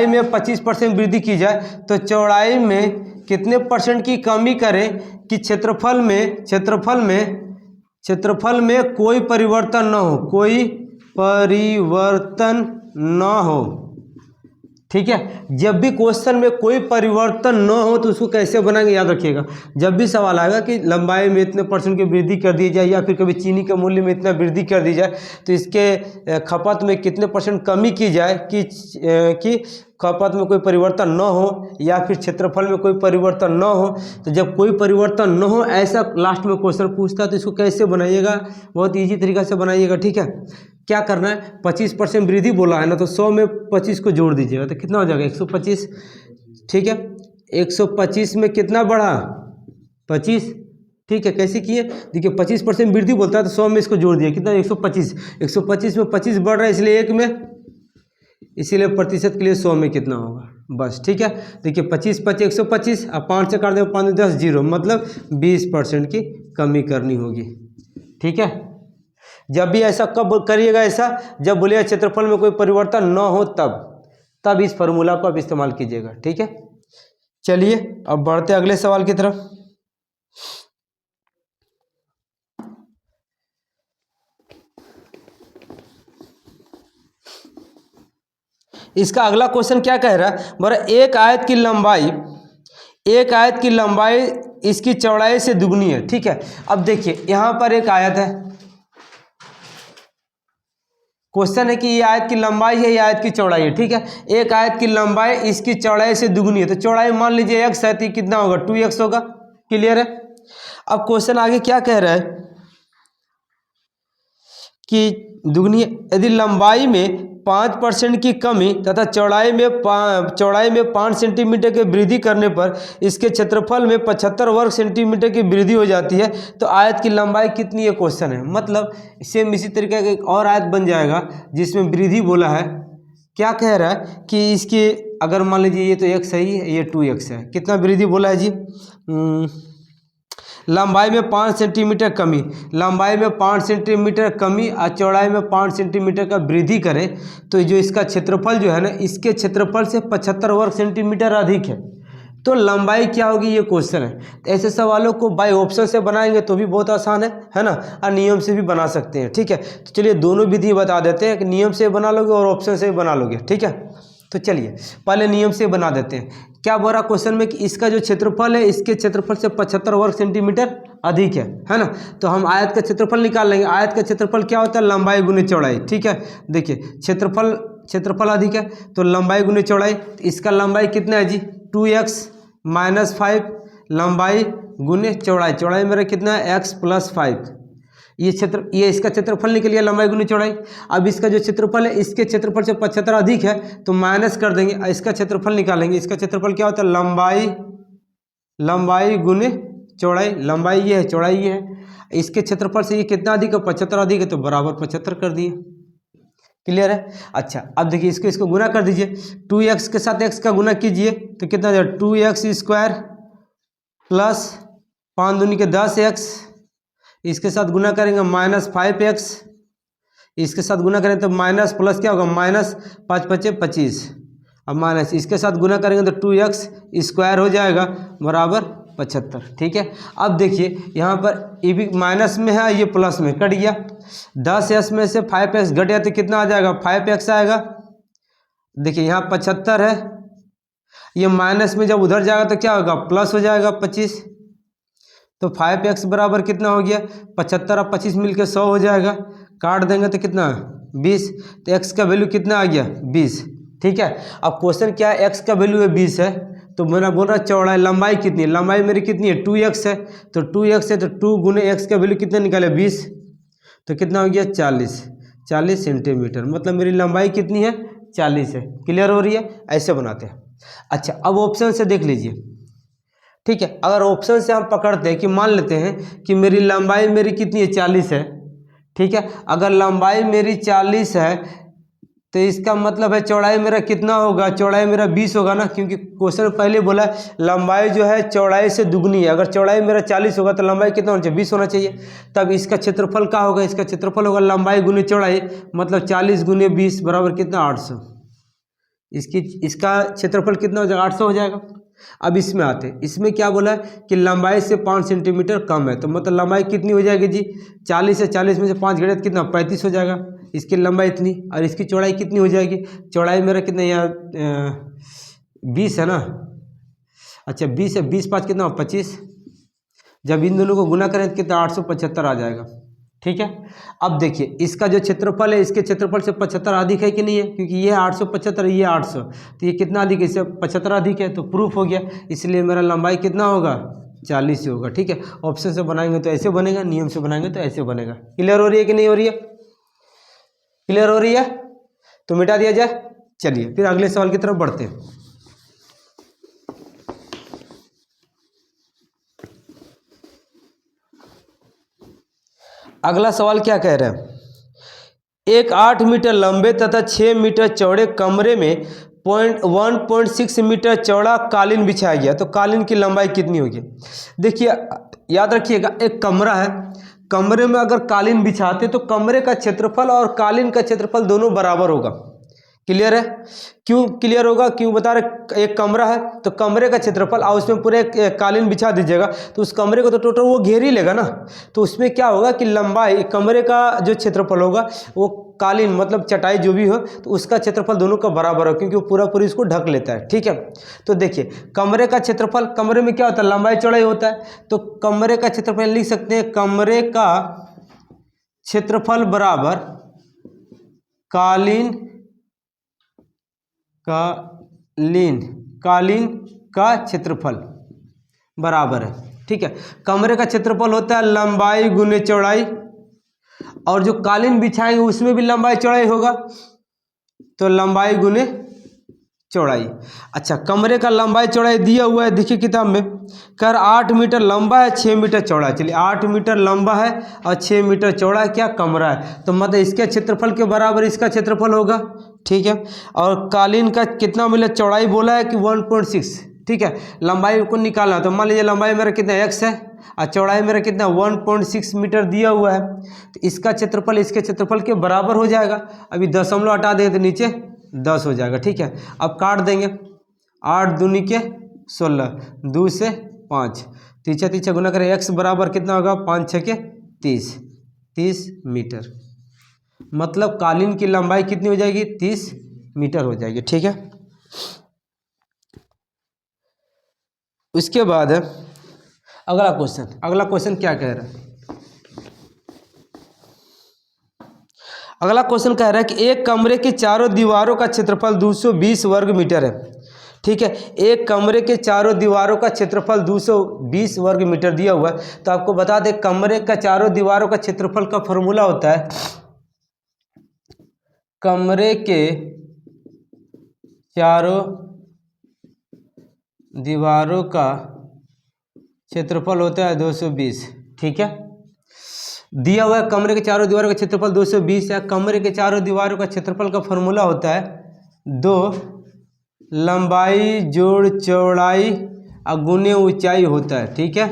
Speaker 1: में 25% वृद्धि की जाए, तो चौड़ाई में कितने परसेंट की कमी करें कि क्षेत्रफल में कोई परिवर्तन न हो, ठीक है, जब भी क्वेश्चन में कोई परिवर्तन न हो तो उसको कैसे बनाएंगे, याद रखिएगा। जब भी सवाल आएगा कि लंबाई में इतने परसेंट की वृद्धि कर दी जाए, या फिर कभी चीनी के मूल्य में इतना वृद्धि कर दी जाए, तो इसके खपत में कितने परसेंट कमी की जाए कि खपत में कोई परिवर्तन न हो, या फिर क्षेत्रफल में कोई परिवर्तन न हो। तो जब कोई परिवर्तन न हो ऐसा लास्ट में क्वेश्चन पूछता है, तो इसको कैसे बनाइएगा, बहुत ईजी तरीका से बनाइएगा। ठीक है, क्या करना है, 25% वृद्धि बोला है ना, तो 100 में 25 को जोड़ दीजिएगा, तो कितना हो जाएगा, 125। ठीक है, 125 में कितना बढ़ा, 25। ठीक है, कैसे किए, देखिए 25% वृद्धि बोलता है, तो 100 में इसको जोड़ दिया, कितना 125। 125 में 25 बढ़ रहा है, इसलिए 1 में, इसीलिए प्रतिशत के लिए 100 में कितना होगा, बस। ठीक है, देखिए 25 25 125, अब 5 से काट दें, 5 10 0, मतलब 20% की कमी करनी होगी। ठीक है, जब भी ऐसा कब करिएगा, ऐसा जब बोलिएगा क्षेत्रफल में कोई परिवर्तन न हो, तब इस फार्मूला को आप इस्तेमाल कीजिएगा। ठीक है, चलिए अब बढ़ते अगले सवाल की तरफ। इसका अगला क्वेश्चन क्या कह रहा है, बोला एक आयत की लंबाई इसकी चौड़ाई से दुगनी है। ठीक है, अब देखिए यहाँ पर एक आयत है, क्वेश्चन है कि ये आयत की लंबाई है, ये आयत की चौड़ाई है। ठीक है, एक आयत की लंबाई इसकी चौड़ाई से दुगनी है, तो चौड़ाई मान लीजिए x है, तो कितना होगा, 2x होगा। क्लियर है, अब क्वेश्चन आगे क्या कह रहा है कि दुगनी, यदि लंबाई में 5% की कमी तथा चौड़ाई में 5 सेंटीमीटर की वृद्धि करने पर इसके क्षेत्रफल में 75 वर्ग सेंटीमीटर की वृद्धि हो जाती है, तो आयत की लंबाई कितनी है, क्वेश्चन है। मतलब सेम इसी तरीके का एक और आयत बन जाएगा जिसमें वृद्धि बोला है। क्या कह रहा है कि इसके, अगर मान लीजिए ये तो x है, ये 2x है, कितना वृद्धि बोला है जी, लंबाई में 5 सेंटीमीटर कमी, लंबाई में 5 सेंटीमीटर कमी और चौड़ाई में 5 सेंटीमीटर का वृद्धि करें, तो जो इसका क्षेत्रफल जो है ना, इसके क्षेत्रफल से 75 वर्ग सेंटीमीटर अधिक है। तो लंबाई क्या होगी, ये क्वेश्चन है। तो ऐसे सवालों को बाय ऑप्शन से बनाएंगे तो भी बहुत आसान है ना, और नियम से भी बना सकते हैं, ठीक है। तो चलिए दोनों विधि बता देते हैं कि नियम से बना लोगे और ऑप्शन से भी बना लोगे, ठीक है। तो चलिए पहले नियम से बना देते हैं। क्या बोल रहा क्वेश्चन में कि इसका जो क्षेत्रफल है इसके क्षेत्रफल से 75 वर्ग सेंटीमीटर अधिक है ना। तो हम आयत का क्षेत्रफल निकाल लेंगे। आयत का क्षेत्रफल क्या होता है, लंबाई गुने चौड़ाई, ठीक है। देखिए क्षेत्रफल अधिक है तो लंबाई गुने चौड़ाई, तो इसका लंबाई कितना है जी 2x - 5 लंबाई गुने चौड़ाई, चौड़ाई मेरा कितना है x + 5। ये इसका क्षेत्रफल निकल गया, लंबाई गुनी चौड़ाई। अब इसका जो क्षेत्रफल है इसके क्षेत्रफल से 75 अधिक है तो माइनस कर देंगे, इसका क्षेत्रफल निकालेंगे। इसका क्षेत्रफल क्या होता है, लंबाई गुने चौड़ाई, लंबाई ये है चौड़ाई ये है। इसके क्षेत्रफल से ये कितना अधिक है, 75 अधिक है, तो बराबर 75 कर दिए। क्लियर है। अच्छा अब देखिए इसको गुना कर दीजिए, 2x के साथ x का गुना कीजिए तो कितना हो जाएगा 2x² प्लस 5 दूनी के 10x, इसके साथ गुना करेंगे -5x, इसके साथ गुना करें तो माइनस प्लस क्या होगा -5 × 5 = 25, अब माइनस इसके साथ गुना करेंगे तो 2x² हो जाएगा बराबर 75, ठीक है। अब देखिए यहाँ पर ये भी माइनस में है ये प्लस में कट गया, 10s में से 5x घट गया तो कितना आ जाएगा 5x आएगा। देखिए यहाँ 75 है, ये माइनस में जब उधर जाएगा तो क्या होगा प्लस हो जाएगा 25, तो 5x बराबर कितना हो गया 75 और 25 मिलकर 100 हो जाएगा, काट देंगे तो कितना 20, तो x का वैल्यू कितना आ गया 20, ठीक है। अब क्वेश्चन क्या है, x का वैल्यू है 20 है, तो मैंने बोल रहा चौड़ाई लंबाई कितनी है, लंबाई मेरी कितनी है 2x है, तो 2x है तो 2 × x का वैल्यू कितना निकाले 20, तो कितना हो गया 40 सेंटीमीटर, मतलब मेरी लंबाई कितनी है 40 है। क्लियर हो रही है, ऐसे बनाते हैं। अच्छा अब ऑप्शन से देख लीजिए, ठीक है। अगर ऑप्शन से हम पकड़ते हैं कि मान लेते हैं कि मेरी लंबाई मेरी कितनी है 40 है, ठीक है। अगर लंबाई मेरी 40 है तो इसका मतलब है चौड़ाई मेरा कितना होगा, चौड़ाई मेरा 20 होगा ना, क्योंकि क्वेश्चन पहले बोला लंबाई जो है चौड़ाई से दुगनी है। अगर चौड़ाई मेरा 40 होगा तो लंबाई कितना होना चाहिए 20 होना चाहिए। तब इसका क्षेत्रफल क्या होगा, इसका क्षेत्रफल होगा लंबाई गुने चौड़ाई, मतलब 40 × 20 बराबर कितना 800। इसका क्षेत्रफल कितना हो जाएगा 800 हो जाएगा। अब इसमें आते हैं, इसमें क्या बोला है कि लंबाई से 5 सेंटीमीटर कम है, तो मतलब लंबाई कितनी हो जाएगी जी 40 है, 40 में से 5 घटे तो कितना 35 हो जाएगा, इसकी लंबाई इतनी, और इसकी चौड़ाई कितनी हो जाएगी, चौड़ाई मेरा कितना यहाँ 20 है ना, अच्छा 20 है, 20 × 5 कितना 25, जब इन दोनों को गुना करें तो कितना 875 आ जाएगा, ठीक है। अब देखिए इसका जो क्षेत्रफल है इसके क्षेत्रफल से 75 अधिक है कि नहीं है, क्योंकि ये 875 ये 800, तो ये कितना अधिक है, इससे 75 अधिक है, तो प्रूफ हो गया। इसलिए मेरा लंबाई कितना होगा 40 होगा, ठीक है। ऑप्शन से बनाएंगे तो ऐसे बनेगा, नियम से बनाएंगे तो ऐसे बनेगा। क्लियर हो रही है कि नहीं हो रही है, क्लियर हो रही है, तो मिटा दिया जाए। चलिए फिर अगले सवाल की तरफ बढ़ते हैं। अगला सवाल क्या कह रहे हैं, एक 8 मीटर लंबे तथा 6 मीटर चौड़े कमरे में 1.6 मीटर चौड़ा कालीन बिछाया गया, तो कालीन की लंबाई कितनी होगी। देखिए याद रखिएगा एक कमरा है, कमरे में अगर कालीन बिछाते तो कमरे का क्षेत्रफल और कालीन का क्षेत्रफल दोनों बराबर होगा। क्लियर है, क्यों क्लियर होगा, क्यों बता रहे, एक कमरा है तो कमरे का क्षेत्रफल और उसमें पूरे कालीन बिछा दीजिएगा तो उस कमरे को तो टोटल वो घेर ही लेगा ना, तो उसमें क्या होगा कि लंबाई कमरे का जो क्षेत्रफल होगा वो कालीन मतलब चटाई जो भी हो तो उसका क्षेत्रफल दोनों का बराबर हो, क्योंकि वो पूरा पूरी इसको ढक लेता है, ठीक है। तो देखिए कमरे का क्षेत्रफल, कमरे में क्या होता है लंबाई चौड़ाई होता है, तो कमरे का क्षेत्रफल लिख सकते हैं कमरे का क्षेत्रफल बराबर कालीन का क्षेत्रफल बराबर है, ठीक है। कमरे का क्षेत्रफल होता है लंबाई गुने चौड़ाई, और जो कालीन बिछाएंगे उसमें भी लंबाई चौड़ाई होगा, तो लंबाई गुने चौड़ाई। अच्छा कमरे का लंबाई चौड़ाई दिया हुआ है, देखिए किताब में कर 8 मीटर लंबा है 6 मीटर चौड़ा है। चलिए 8 मीटर लंबा है और 6 मीटर चौड़ा है, क्या कमरा है, तो मतलब इसके क्षेत्रफल के बराबर इसका क्षेत्रफल होगा, ठीक है। और कालीन का कितना मिला, चौड़ाई बोला है कि 1.6, ठीक है। लंबाई को निकालना, तो मान लीजिए लंबाई मेरा कितना x है और चौड़ाई मेरा कितना 1.6 मीटर दिया हुआ है, तो इसका क्षेत्रफल इसके क्षेत्रफल के बराबर हो जाएगा। अभी दशमलव हटा देंगे तो नीचे 10 हो जाएगा, ठीक है। अब काट देंगे, 8 दूनी के 16, 2 से 5, तीछा तीछा गुना करें, x बराबर कितना होगा, 5 छः के 30 मीटर। मतलब कालीन की लंबाई कितनी हो जाएगी, 30 मीटर हो जाएगी। ठीक है, उसके बाद है अगला क्वेश्चन। अगला क्वेश्चन क्या कह रहा है, अगला क्वेश्चन कह रहा है कि एक कमरे की चारों दीवारों का क्षेत्रफल 220 वर्ग मीटर है। ठीक है, एक कमरे के चारों दीवारों का क्षेत्रफल 220 वर्ग मीटर दिया हुआ है। तो आपको बता दें कमरे का चारों दीवारों का क्षेत्रफल का फॉर्मूला होता है, कमरे के चारों दीवारों का क्षेत्रफल होता है 220। ठीक है, दिया हुआ है कमरे के चारों दीवारों का क्षेत्रफल 220 है। कमरे के चारों दीवारों का क्षेत्रफल का फॉर्मूला होता है 2 लंबाई जोड़ चौड़ाई गुने ऊंचाई होता है। ठीक है,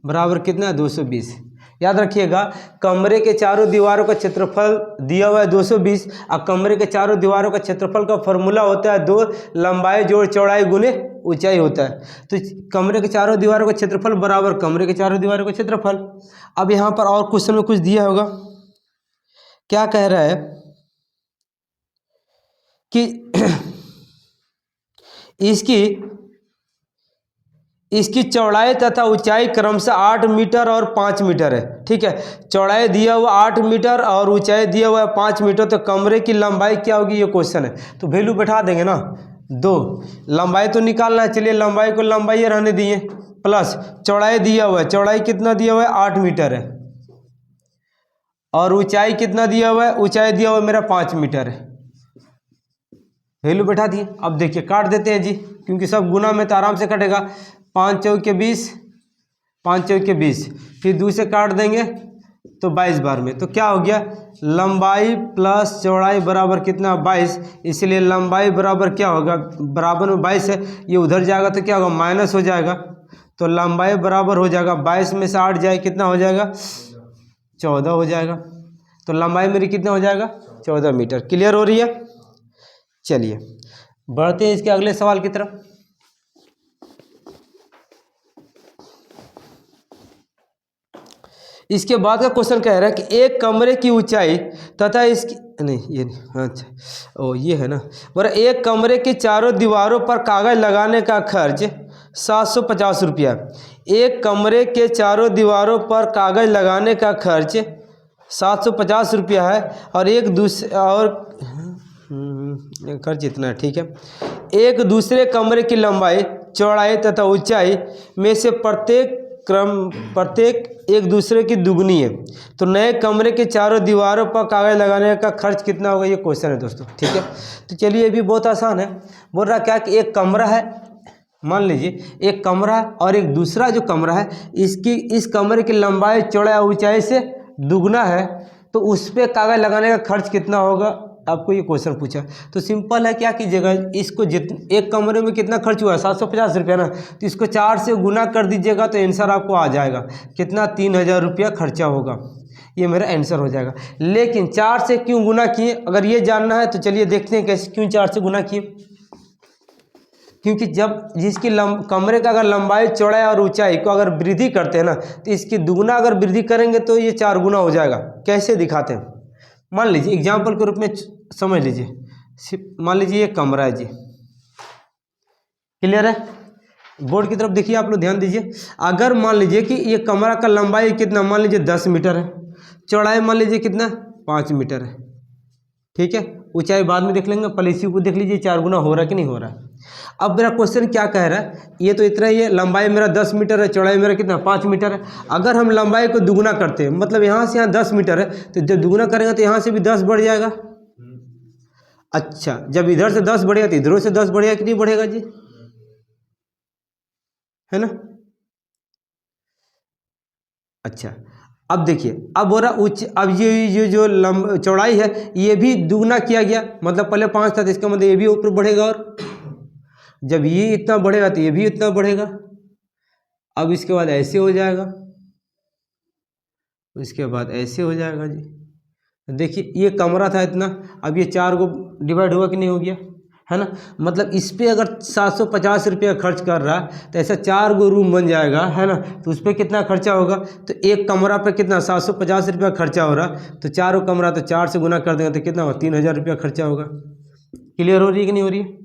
Speaker 1: बराबर कितना है, 220। याद रखिएगा कमरे के चारों दीवारों का क्षेत्रफल दिया हुआ है 220 और कमरे के चारों दीवारों का क्षेत्रफल का फॉर्मूला होता है 2 लंबाई जोड़ चौड़ाई गुने ऊंचाई होता है। तो कमरे के चारों दीवारों का क्षेत्रफल बराबर कमरे के चारों दीवारों का क्षेत्रफल। अब यहाँ पर और क्वेश्चन में कुछ दिया होगा, क्या कह रहा है कि इसकी चौड़ाई तथा ऊंचाई क्रमशः 8 मीटर और 5 मीटर है। ठीक है, चौड़ाई दिया हुआ 8 मीटर और ऊंचाई दिया हुआ है 5 मीटर। तो कमरे की लंबाई क्या होगी, ये क्वेश्चन है। तो वैल्यू बैठा देंगे ना, 2 लंबाई तो निकालना है, चलिए लंबाई को लंबाई रहने दिए, प्लस चौड़ाई दिया हुआ है, चौड़ाई कितना दिया हुआ है, 8 मीटर है, और ऊंचाई कितना दिया हुआ है, ऊंचाई दिया हुआ है मेरा 5 मीटर है। वैल्यू बैठा दिए। अब देखिए काट देते हैं जी, क्योंकि सब गुना में तो आराम से कटेगा। 5 चौके 20, 5 चौके 20, फिर 2 से काट देंगे तो 22 बार में। तो क्या हो गया, लंबाई प्लस चौड़ाई बराबर कितना, 22। इसलिए लंबाई बराबर क्या होगा, बराबर में 22 है, ये उधर जाएगा तो क्या होगा, माइनस हो जाएगा। तो लंबाई बराबर हो जाएगा 22 में से 8 जाए कितना हो जाएगा, 14 हो जाएगा। तो लंबाई मेरी कितना हो जाएगा, 14 मीटर। क्लियर हो रही है। चलिए बढ़ते हैं इसके अगले सवाल की तरफ। इसके बाद का क्वेश्चन कह रहा है कि एक कमरे की ऊंचाई तथा इसकी नहीं, ये नहीं, अच्छा ओ ये है ना, बोला एक कमरे के चारों दीवारों पर कागज लगाने का खर्च 750 रुपया। एक कमरे के चारों दीवारों पर कागज लगाने का खर्च 750 रुपया है, और एक दूसरे और खर्च इतना है। ठीक है, एक दूसरे कमरे की लंबाई चौड़ाई तथा ऊंचाई में से प्रत्येक एक दूसरे की दुगनी है। तो नए कमरे के चारों दीवारों पर कागज लगाने का खर्च कितना होगा, ये क्वेश्चन है दोस्तों। ठीक है, तो चलिए ये भी बहुत आसान है। बोल रहा क्या कि एक कमरा है, मान लीजिए एक कमरा और एक दूसरा जो कमरा है, इस कमरे की लंबाई चौड़ाई ऊंचाई से दुगना है, तो उस पर कागज लगाने का खर्च कितना होगा, आपको ये क्वेश्चन पूछा। तो सिंपल है, क्या कीजिएगा, इसको एक कमरे में कितना खर्च हुआ है, 750 रुपया ना, तो इसको 4 से गुना कर दीजिएगा तो आंसर आपको आ जाएगा कितना, 3000 रुपया खर्चा होगा। ये मेरा आंसर हो जाएगा। लेकिन 4 से क्यों गुना किए, अगर ये जानना है तो चलिए देखते हैं कैसे, क्यों 4 से गुना किए। क्योंकि जब जिसकी कमरे का अगर लंबाई चौड़ाई और ऊंचाई को अगर वृद्धि करते हैं ना, तो इसकी दुगुना अगर वृद्धि करेंगे तो ये 4 गुना हो जाएगा। कैसे दिखाते हैं, मान लीजिए एग्जाम्पल के रूप में समझ लीजिए, मान लीजिए ये कमरा है जी, क्लियर है। बोर्ड की तरफ देखिए, आप लोग ध्यान दीजिए। अगर मान लीजिए कि ये कमरा का लंबाई कितना, मान लीजिए 10 मीटर है, चौड़ाई मान लीजिए कितना, 5 मीटर है। ठीक है, ऊंचाई बाद में देख लेंगे, पहले इसी को देख लीजिए 4 गुना हो रहा है कि नहीं हो रहा है। अब मेरा क्वेश्चन क्या कह रहा है, ये तो इतना ही है, लंबाई मेरा 10 मीटर है, चौड़ाई मेरा कितना, 5 मीटर है। अगर हम लंबाई को दुगुना करते हैं, मतलब यहाँ से यहाँ 10 मीटर है, तो जब दुगुना करेंगे तो यहाँ से भी 10 बढ़ जाएगा। अच्छा, जब इधर से 10 बढ़ेगा तो इधरों से 10 बढ़ेगा कि नहीं बढ़ेगा जी, है ना। अच्छा, अब देखिए, अब हो रहा अब ये जो चौड़ाई है ये भी दुगना किया गया, मतलब पहले 5 था तो इसका मतलब ये भी ऊपर बढ़ेगा, और जब ये इतना बढ़ेगा तो ये भी इतना बढ़ेगा। अब इसके बाद ऐसे हो जाएगा, इसके बाद ऐसे हो जाएगा जी। देखिए ये कमरा था इतना, अब ये 4 को डिवाइड हुआ कि नहीं हो गया, है ना। मतलब इस पर अगर 750 रुपया खर्च कर रहा है तो ऐसा 4 गो रूम बन जाएगा, है ना। तो उस पर कितना खर्चा होगा, तो एक कमरा पे कितना 750 रुपया खर्चा हो रहा, तो 4 कमरा, तो 4 से गुना कर देंगे तो कितना होगा, 3000 रुपया खर्चा होगा। क्लियर हो रही है कि नहीं हो रही है।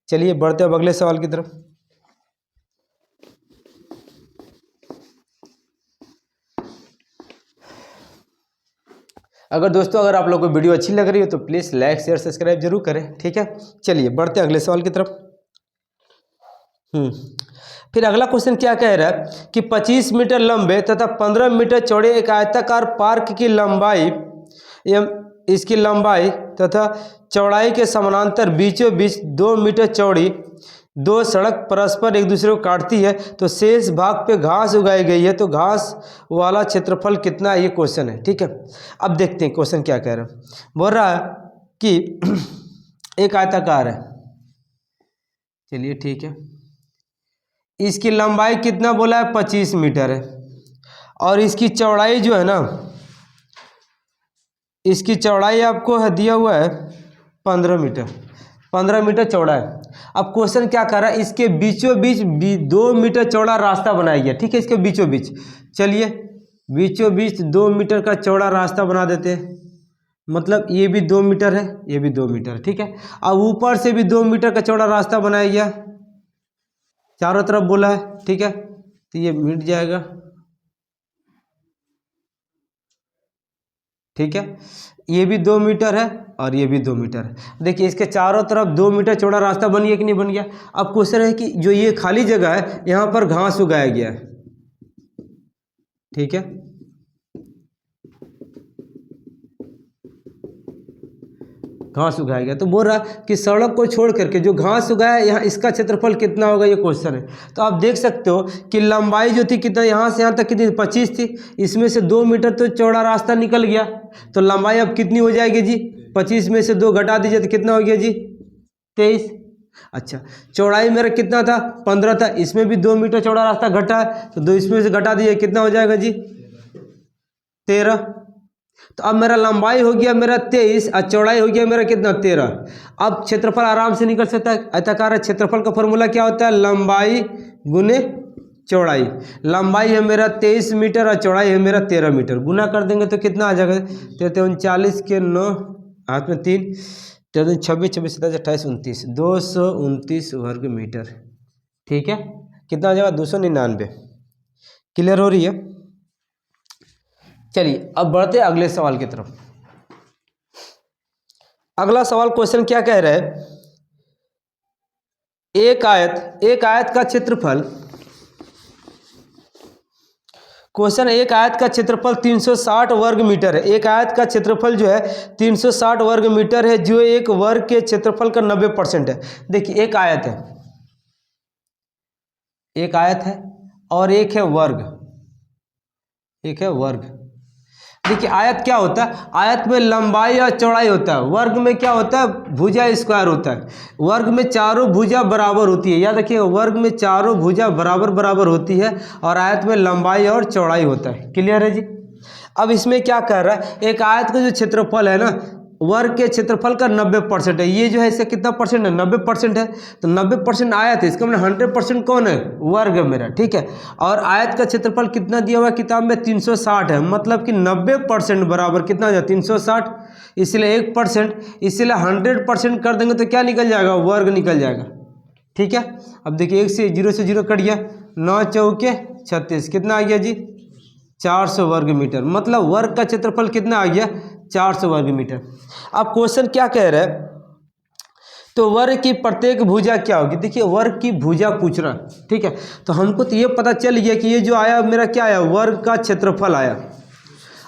Speaker 1: चलिए बढ़ते अब अगले सवाल की तरफ। अगर दोस्तों अगर आप लोग को वीडियो अच्छी लग रही हो तो प्लीज़ लाइक शेयर सब्सक्राइब जरूर करें, ठीक है। चलिए बढ़ते हैं अगले सवाल की तरफ। फिर अगला क्वेश्चन क्या कह रहा है कि 25 मीटर लंबे तथा 15 मीटर चौड़े एक आयताकार पार्क की लंबाई इसकी लंबाई तथा चौड़ाई के समानांतर बीचों बीच 2 मीटर चौड़ी 2 सड़क परस्पर एक दूसरे को काटती है, तो शेष भाग पे घास उगाई गई है, तो घास वाला क्षेत्रफल कितना है, ये क्वेश्चन है, ठीक है। अब देखते हैं क्वेश्चन क्या कह रहा है। बोल रहा है कि एक आयताकार है, चलिए ठीक है, इसकी लंबाई कितना बोला है 25 मीटर है, और इसकी चौड़ाई जो है ना, इसकी चौड़ाई आपको है दिया हुआ है 15 मीटर, 15 मीटर चौड़ा है। अब क्वेश्चन क्या कर रहा है, इसके बीचों बीच 2 मीटर चौड़ा रास्ता बनाया गया, ठीक है, इसके बीचों बीच। चलिए बीचों बीच 2 मीटर का चौड़ा रास्ता बना देते हैं, मतलब ये भी 2 मीटर है, ये भी 2 मीटर, ठीक है। अब ऊपर से भी 2 मीटर का चौड़ा रास्ता बनाया गया, चारों तरफ बोला है, ठीक है, तो ये मिट जाएगा, ठीक है। ये भी 2 मीटर है और ये भी 2 मीटर है। देखिए इसके चारों तरफ 2 मीटर चौड़ा रास्ता बन गया कि नहीं बन गया। अब क्वेश्चन है कि जो ये खाली जगह है यहाँ पर घास उगाया गया है, ठीक है, घास उगाया गया, तो बोल रहा कि सड़क को छोड़ करके जो घास उगाया है यहाँ, इसका क्षेत्रफल कितना होगा, ये क्वेश्चन है। तो आप देख सकते हो कि लंबाई जो थी कितना, यहाँ से यहाँ तक कितनी 25 थी, इसमें से 2 मीटर तो चौड़ा रास्ता निकल गया, तो लंबाई अब कितनी हो जाएगी जी, 25 में से 2 घटा दीजिए तो कितना हो गया जी 23। अच्छा चौड़ाई मेरा कितना था 15 था, इसमें भी 2 मीटर चौड़ा रास्ता घटा है, तो 2 इसमें से घटा दीजिए कितना हो जाएगा जी 13। तो अब मेरा लंबाई हो गया मेरा 23 और चौड़ाई हो गया मेरा कितना 13। अब क्षेत्रफल आराम से निकल सकता है, आयताकार क्षेत्रफल का फॉर्मूला क्या होता है, लंबाई गुने चौड़ाई। लंबाई है मेरा 23 मीटर और चौड़ाई है मेरा 13 मीटर, गुना कर देंगे तो कितना आ जाएगा 39 के 9 हाथ में 3, 26 26 27 28 29, 229 वर्ग मीटर, ठीक है। कितना आ जाएगा 299। क्लियर हो रही है। चलिए अब बढ़ते हैं अगले सवाल की तरफ। अगला सवाल क्वेश्चन क्या कह रहा है, एक आयत का क्षेत्रफल, क्वेश्चन एक आयत का क्षेत्रफल 360 वर्ग मीटर है। एक आयत का क्षेत्रफल जो है 360 वर्ग मीटर है, जो एक वर्ग के क्षेत्रफल का 90% है। देखिए एक आयत है और एक है वर्ग, एक है वर्ग। देखिए आयत क्या होता है, आयत में लंबाई और चौड़ाई होता है, वर्ग में क्या होता है भुजा स्क्वायर होता है। वर्ग में चारों भुजा बराबर होती है, याद रखिए वर्ग में चारों भुजा बराबर बराबर होती है, और आयत में लंबाई और चौड़ाई होता है। क्लियर है जी। अब इसमें क्या कह रहा है, एक आयत का जो क्षेत्रफल है ना, वर्ग के क्षेत्रफल का 90% है। ये जो है इसका कितना परसेंट है 90% है, तो 90% आयत है, इसका मतलब 100% कौन है वर्ग है मेरा, ठीक है। और आयत का क्षेत्रफल कितना दिया हुआ है किताब में 360 है, मतलब कि 90% बराबर कितना हो जाए 360, इसलिए 1%, इसलिए 100% कर देंगे तो क्या निकल जाएगा वर्ग निकल जाएगा, ठीक है। अब देखिए 1 से 0 कट गया, 9 चौके 36, कितना आ गया जी 400 वर्ग मीटर, मतलब वर्ग का क्षेत्रफल कितना आ गया 400 वर्ग मीटर। अब क्वेश्चन क्या कह रहा है, तो वर्ग की प्रत्येक भुजा क्या होगी। देखिए वर्ग की भुजा पूछ रहा है, ठीक है। तो हमको तो ये पता चल गया कि ये जो आया मेरा क्या आया वर्ग का क्षेत्रफल आया।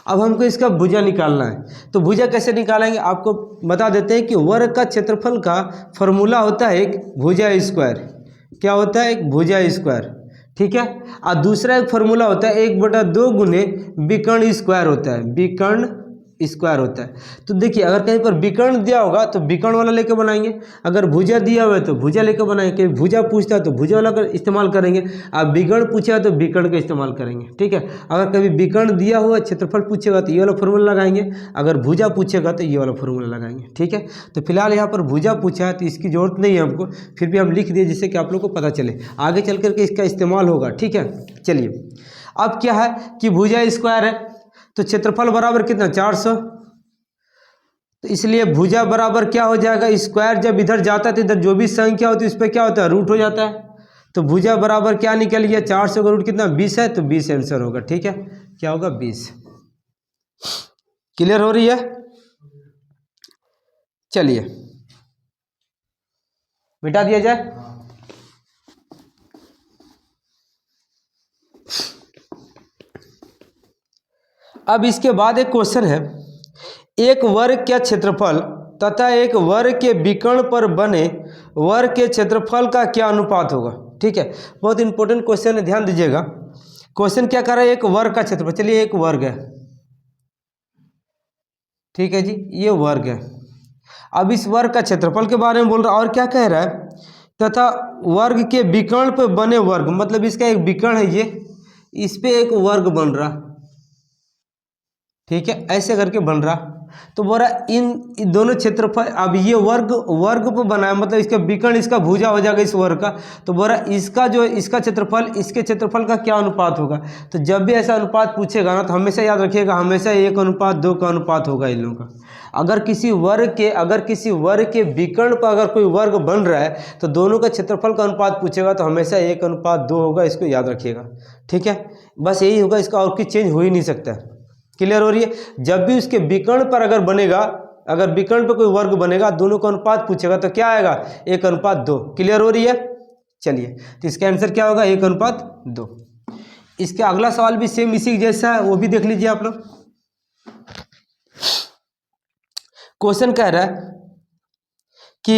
Speaker 1: अब हमको इसका भुजा निकालना है, तो भुजा कैसे निकालेंगे आपको बता देते हैं कि वर्ग का क्षेत्रफल का फॉर्मूला होता है एक भुजा स्क्वायर। क्या होता है एक भुजा स्क्वायर, ठीक है। और दूसरा एक फॉर्मूला होता है 1/2 गुने विकर्ण स्क्वायर होता है, विकर्ण स्क्वायर होता है। तो देखिए अगर कहीं पर विकर्ण दिया होगा तो विकर्ण वाला लेकर बनाएंगे, अगर भुजा दिया हुआ है तो भुजा लेकर बनाएंगे, कहीं भुजा पूछता है तो भुजा वाला का इस्तेमाल करेंगे, अब विकर्ण पूछा है तो विकर्ण का इस्तेमाल करेंगे। ठीक है, अगर कभी विकर्ण दिया हुआ क्षेत्रफल पूछेगा तो ये वाला फॉर्मूला लगाएंगे, अगर भुजा पूछेगा तो ये वाला फॉर्मूला लगाएंगे। ठीक है, तो फिलहाल यहाँ पर भुजा पूछा है तो इसकी जरूरत नहीं है हमको, फिर भी हम लिख दिए जिससे कि आप लोग को पता चले, आगे चल करके इसका इस्तेमाल होगा। ठीक है, चलिए अब क्या है कि भुजा स्क्वायर है तो क्षेत्रफल बराबर कितना 400, तो इसलिए भुजा बराबर क्या हो जाएगा, स्क्वायर जब इधर जाता है तो इधर जो भी संख्या होती है उस पर क्या होता है, रूट हो जाता है। तो भुजा बराबर क्या निकल गया, 400 का रूट कितना 20 है, तो 20 आंसर होगा। ठीक है, क्या होगा 20। क्लियर हो रही है? चलिए मिटा दिया जाए। अब इसके बाद एक क्वेश्चन है, एक वर्ग का क्षेत्रफल तथा एक वर्ग के विकर्ण पर बने वर्ग के क्षेत्रफल का क्या अनुपात होगा। ठीक है, बहुत इंपॉर्टेंट क्वेश्चन है, ध्यान दीजिएगा। क्वेश्चन क्या कर रहा है, एक वर्ग का क्षेत्रफल, चलिए एक वर्ग है, ठीक है जी, ये वर्ग है। अब इस वर्ग का क्षेत्रफल के बारे में बोल रहा है और क्या कह रहा है, तथा वर्ग के विकर्ण पर बने वर्ग, मतलब इसका एक विकर्ण है ये, इस पे एक वर्ग बन रहा। ठीक है, ऐसे करके बन रहा। तो बोला इन दोनों क्षेत्रफल, अब ये वर्ग पर बना है, मतलब इसका विकर्ण इसका भुजा हो जाएगा इस वर्ग का। तो बोला इसका जो इसका क्षेत्रफल इसके क्षेत्रफल का क्या अनुपात होगा। तो जब भी ऐसा अनुपात पूछेगा ना तो हमेशा याद रखिएगा, हमेशा 1:2 का अनुपात होगा इन लोगों का। अगर किसी वर्ग के विकर्ण पर अगर कोई वर्ग बन रहा है तो दोनों का क्षेत्रफल का अनुपात पूछेगा तो हमेशा 1:2 होगा, इसको याद रखिएगा। ठीक है, बस यही होगा, इसका और कुछ चेंज हो ही नहीं सकता। क्लियर हो रही है? जब भी उसके विकर्ण पर अगर बनेगा, अगर विकर्ण पर कोई वर्ग बनेगा, दोनों का अनुपात पूछेगा तो क्या आएगा 1:2। क्लियर हो रही है? चलिए, तो इसका आंसर क्या होगा 1:2। इसका अगला सवाल भी सेम इसी जैसा है, वो भी देख लीजिए आप लोग। क्वेश्चन कह रहा है कि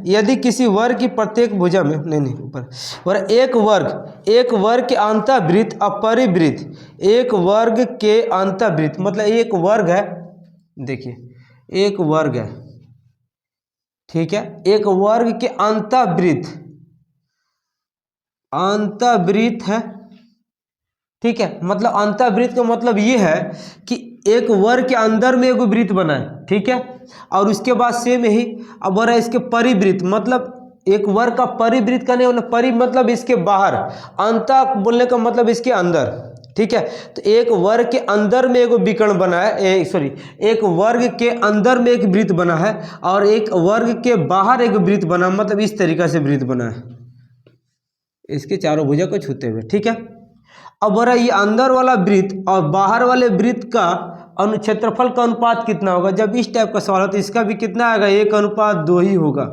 Speaker 1: यदि किसी वर्ग की प्रत्येक भुजा में ऊपर और एक वर्ग के अंतःवृत्त अपरिवृत्त, एक वर्ग के अंतःवृत्त मतलब एक वर्ग है, देखिए एक वर्ग है, ठीक है, एक वर्ग के अंतःवृत्त है। ठीक है, मतलब अंतःवृत्त का मतलब ये है कि एक वर्ग के अंदर में एक वृत्त बना है। ठीक है, और उसके बाद सेम यही अब हो रहा है इसके परिवृत्त, मतलब एक वर्ग का परिवृत्त का नहीं, मतलब परि मतलब इसके बाहर, अंत बोलने का मतलब इसके अंदर। ठीक है, तो एक वर्ग के अंदर में एक विकर्ण बना है, एक वर्ग के अंदर में एक वृत्त बना है और एक वर्ग के बाहर एक वृत्त बना, मतलब इस तरीका से वृत्त बना है, इसके चारों भुजा को छूते हुए। ठीक है, अब हो रहा है ये अंदर वाला वृत्त और बाहर वाले वृत्त का क्षेत्रफल का अनुपात कितना होगा। जब इस टाइप का सवाल हो तो इसका भी कितना आएगा 1:2 ही होगा।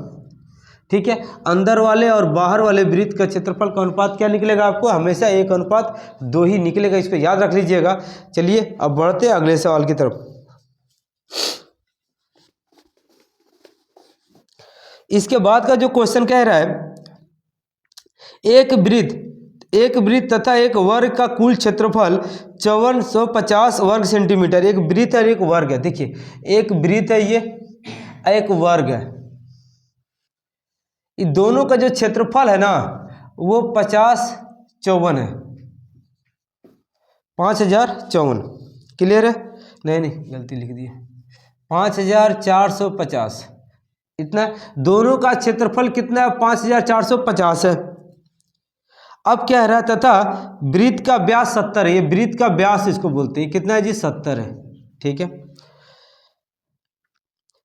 Speaker 1: ठीक है, अंदर वाले और बाहर वाले वृत्त का क्षेत्रफल का अनुपात क्या निकलेगा, आपको हमेशा 1:2 ही निकलेगा, इसको याद रख लीजिएगा। चलिए अब बढ़ते हैं अगले सवाल की तरफ। इसके बाद का जो क्वेश्चन कह रहा है, एक वृत्त तथा एक वर्ग का कुल क्षेत्रफल 5450 वर्ग सेंटीमीटर। एक वृत्त और एक वर्ग है, देखिए एक वृत्त है ये, एक वर्ग है, ये दोनों का जो क्षेत्रफल है ना वो 5054 है, 5054। क्लियर है? नहीं गलती लिख दी है, 5450 इतना। दोनों का क्षेत्रफल कितना है 5450 है। अब क्या रहा, तथा वृत्त का व्यास 70 है, ये वृत्त का व्यास इसको बोलते हैं, कितना है जी 70 है। ठीक है,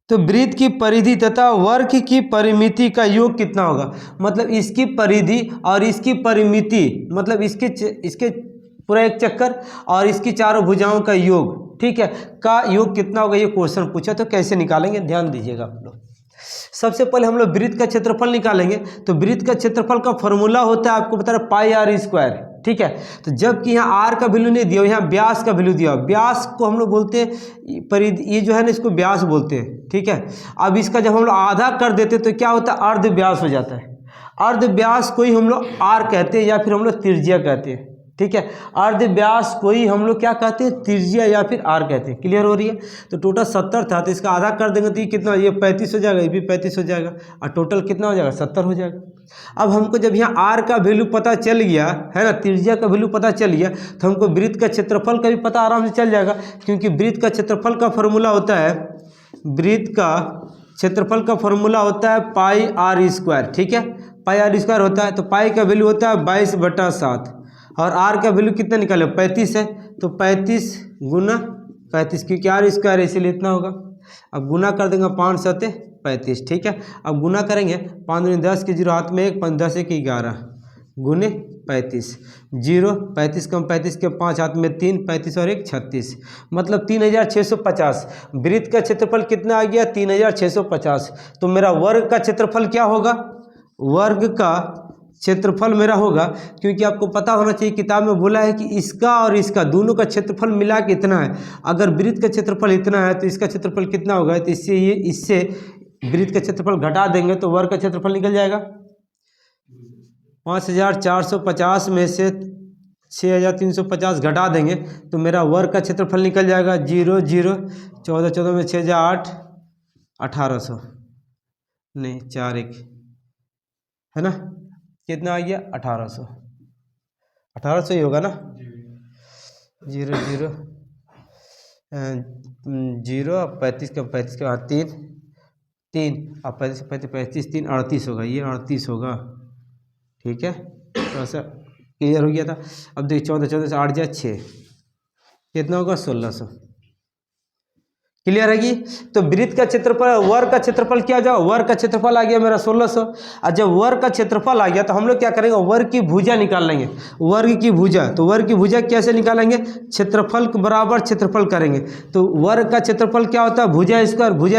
Speaker 1: तो वृत्त की परिधि तथा वर्ग की परिमिति का योग कितना होगा, मतलब इसकी परिधि और इसकी परिमिति, मतलब इसके पूरा एक चक्कर और इसकी चारों भुजाओं का योग, ठीक है, का योग कितना होगा, ये क्वेश्चन पूछा। तो कैसे निकालेंगे, ध्यान दीजिएगा आप लोग। सबसे पहले हम लोग वृत्त का क्षेत्रफल निकालेंगे। तो वृत्त का क्षेत्रफल का फॉर्मूला होता है, आपको बता रहा πr²। ठीक है, तो जबकि यहाँ r का वैल्यू नहीं दिया, यहाँ व्यास का वैल्यू दिया। व्यास को हम लोग बोलते हैं परिधि, ये जो है ना इसको व्यास बोलते हैं। ठीक है, अब इसका जब हम लोग आधा कर देते तो क्या होता है, अर्ध व्यास हो जाता है। अर्ध व्यास को ही हम लोग r कहते हैं या फिर हम लोग त्रिज्या कहते हैं। ठीक है। अर्ध व्यास को ही हम लोग क्या कहते हैं, त्रिज्या या फिर आर कहते हैं। क्लियर हो रही है। तो टोटल 70 था, तो इसका आधा कर देंगे तो ये कितना, ये 35 हो जाएगा, ये भी 35 हो जाएगा, और टोटल कितना हो जाएगा, 70 हो जाएगा। अब हमको जब यहाँ आर का वैल्यू पता चल गया है ना, त्रिज्या का वैल्यू पता चल गया, तो हमको वृत्त का क्षेत्रफल का भी पता आराम से चल जाएगा, क्योंकि वृत्त का क्षेत्रफल का फॉर्मूला होता है, वृत्त का क्षेत्रफल का फॉर्मूला होता है पाई आर स्क्वायर। ठीक है, पाई आर स्क्वायर होता है, तो पाई का वैल्यू होता है 22/7 और आर का वैल्यू कितना निकाले, 35 है, तो 35 गुना 35, क्योंकि आर स्क्वायर है इसीलिए इतना होगा। अब गुना कर देंगे 5 7 35। ठीक है, अब गुना करेंगे 5 दूनी 10 के 0 हाथ में 1, 5 10 1 11 गुने 35, 0 35 कम 35 के 5 हाथ में 3, 35 और 1 36, मतलब 3650। वृत्त का क्षेत्रफल कितना आ गया, 3650। तो मेरा वर्ग का क्षेत्रफल क्या होगा, वर्ग का क्षेत्रफल मेरा होगा, क्योंकि आपको पता होना चाहिए किताब में बोला है कि इसका और इसका दोनों का क्षेत्रफल मिला के इतना है। अगर वृत्त का क्षेत्रफल इतना है तो इसका क्षेत्रफल कितना होगा, तो इससे वृत्त का क्षेत्रफल घटा देंगे तो वर्ग का क्षेत्रफल निकल जाएगा। 5450 में से 6350 घटा देंगे तो मेरा वर्ग का क्षेत्रफल निकल जाएगा 0 0 14 14 में 6 8 1800 नहीं 4 1 है ना, कितना आ गया 1800 ही होगा ना। 0 0 0 35 का 3 3 अब 35 35 3 38 होगा, ये 38 होगा। ठीक है, तो ऐसा क्लियर हो गया था। अब देखिए 14 14 से 8 जाए 6, कितना होगा 1600। क्लियर है कि तो वृत्त का क्षेत्रफल, वर्ग का क्षेत्रफल क्या जाओ, वर्ग का क्षेत्रफल आ गया मेरा 1600। और जब वर्ग का क्षेत्रफल आ गया तो हम लोग क्या करेंगे, वर्ग की भुजा निकाल लेंगे, वर्ग की भुजा। तो वर्ग की भुजा कैसे निकालेंगे, क्षेत्रफल बराबर क्षेत्रफल करेंगे। तो वर्ग का क्षेत्रफल क्या होता है, भुजा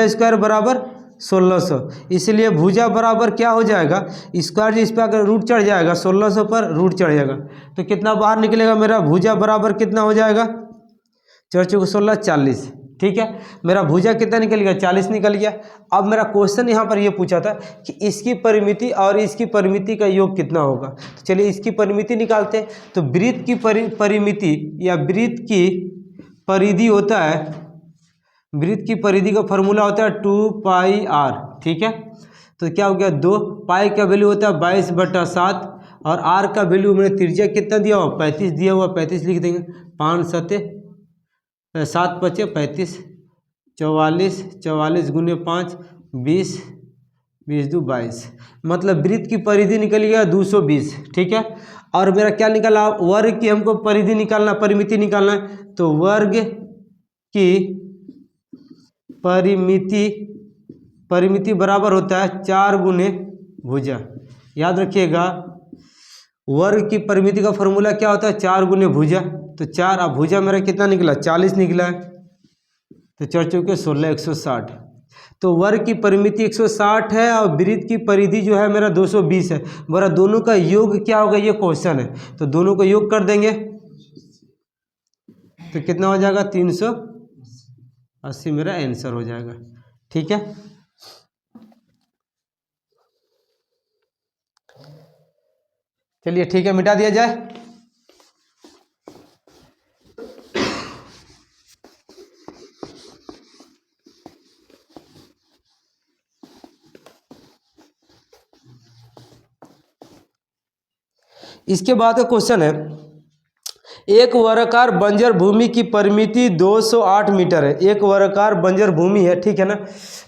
Speaker 1: स्क्वायर बराबर 1600, इसलिए भुजा बराबर क्या हो जाएगा, स्क्वायर इस पर अगर रूट चढ़ जाएगा 1600 पर रूट चढ़ जाएगा तो कितना बाहर निकलेगा, मेरा भुजा बराबर कितना हो जाएगा, 4 4 16 40। ठीक है, मेरा भुजा कितना निकल गया, 40 निकल गया। अब मेरा क्वेश्चन यहाँ पर ये पूछा था कि इसकी परिमिति और इसकी परिमिति का योग कितना होगा। तो चलिए इसकी परिमिति निकालते हैं। तो वृत्त की परिमिति या वृत्त की परिधि होता है, वृत्त की परिधि का फॉर्मूला होता है 2 पाई आर। ठीक है, तो क्या हो गया 2 पाई का वैल्यू होता है 22/7 और आर का वैल्यू मैंने त्रिज्या कितना दिया हुआ 35 दिया हुआ, 35 लिख देंगे। 5 7 7 5 35 44 44 गुने 5 20 20 2 22, मतलब वृत्त की परिधि निकल गया 220। ठीक है, और मेरा क्या निकाला, वर्ग की हमको परिधि निकालना, परिमिति निकालना है। तो वर्ग की परिमिति बराबर होता है 4 गुने भुजा। याद रखिएगा वर्ग की परिमिति का फॉर्मूला क्या होता है, 4 गुने भुजा। तो 4, अब भुजा मेरा कितना निकला 40 निकला है, तो 4 चौके 16 160। तो वर्ग की परिमिति 160 है और वृत्त की परिधि जो है मेरा 220 है। मेरा दोनों का योग क्या होगा, ये क्वेश्चन है, तो दोनों को योग कर देंगे तो कितना हो जाएगा 380 मेरा आंसर हो जाएगा। ठीक है, चलिए ठीक है, मिटा दिया जाए। इसके बाद का क्वेश्चन है, एक वर्गाकार बंजर भूमि की परिमिति 208 मीटर है। एक वर्गाकार बंजर भूमि है, ठीक है ना।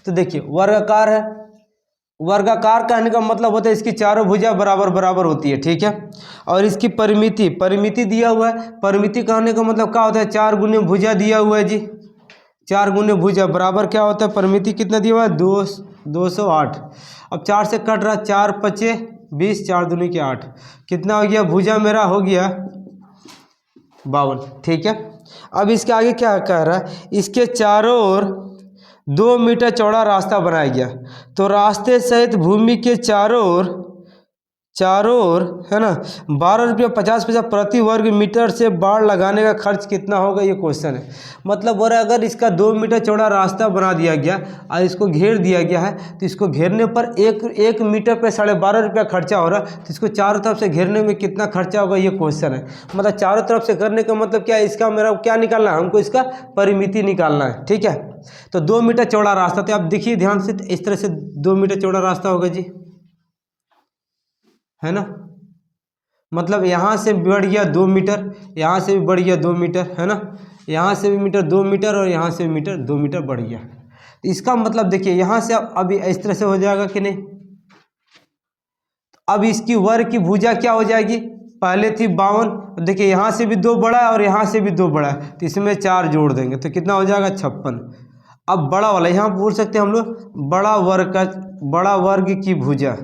Speaker 1: तो देखिए वर्गाकार है, वर्गाकार कहने का मतलब होता है इसकी चारों भुजा बराबर बराबर होती है। ठीक है, और इसकी परिमिति दिया हुआ है। परिमिति कहने का मतलब क्या होता है, 4 गुने भुजा दिया हुआ है जी, 4 गुने भुजा बराबर क्या होता है, परिमिति कितना दिया हुआ है 208। अब 4 से कट रहा, 4 5 20 4 दूनी के 8, कितना हो गया, भुजा मेरा हो गया 52। ठीक है, अब इसके आगे क्या कह रहा है, इसके चारों ओर 2 मीटर चौड़ा रास्ता बनाया गया। तो रास्ते सहित भूमि के चारों ओर चारों ओर, है ना, 12 रुपया 50 पैसा प्रति वर्ग मीटर से बाड़ लगाने का खर्च कितना होगा, ये क्वेश्चन है। मतलब और अगर इसका 2 मीटर चौड़ा रास्ता बना दिया गया और इसको घेर दिया गया है, तो इसको घेरने पर एक मीटर पे 12.5 रुपया खर्चा हो रहा है, तो इसको चारों तरफ से घेरने में कितना खर्चा होगा, ये क्वेश्चन है। मतलब चारों तरफ से करने का मतलब क्या है, इसका मेरा क्या निकालना है, हमको इसका परिमिति निकालना है, ठीक है। तो 2 मीटर चौड़ा रास्ता, तो आप देखिए ध्यान से, इस तरह से 2 मीटर चौड़ा रास्ता होगा जी, है ना। मतलब यहाँ से बढ़ गया 2 मीटर, यहाँ से भी बढ़ गया 2 मीटर, है ना, यहाँ से भी मीटर 2 मीटर और यहाँ से भी मीटर 2 मीटर बढ़ गया। तो इसका मतलब देखिए यहाँ से अब इस तरह से हो जाएगा कि नहीं। अब इसकी वर्ग की भुजा क्या हो जाएगी, पहले थी 52, देखिए यहाँ से भी 2 बढ़ा है और यहाँ से भी 2 बढ़ा है, तो इसमें 4 जोड़ देंगे तो कितना हो जाएगा 56। अब बड़ा वाला यहाँ बोल सकते हैं हम लोग बड़ा वर्ग की भुजा,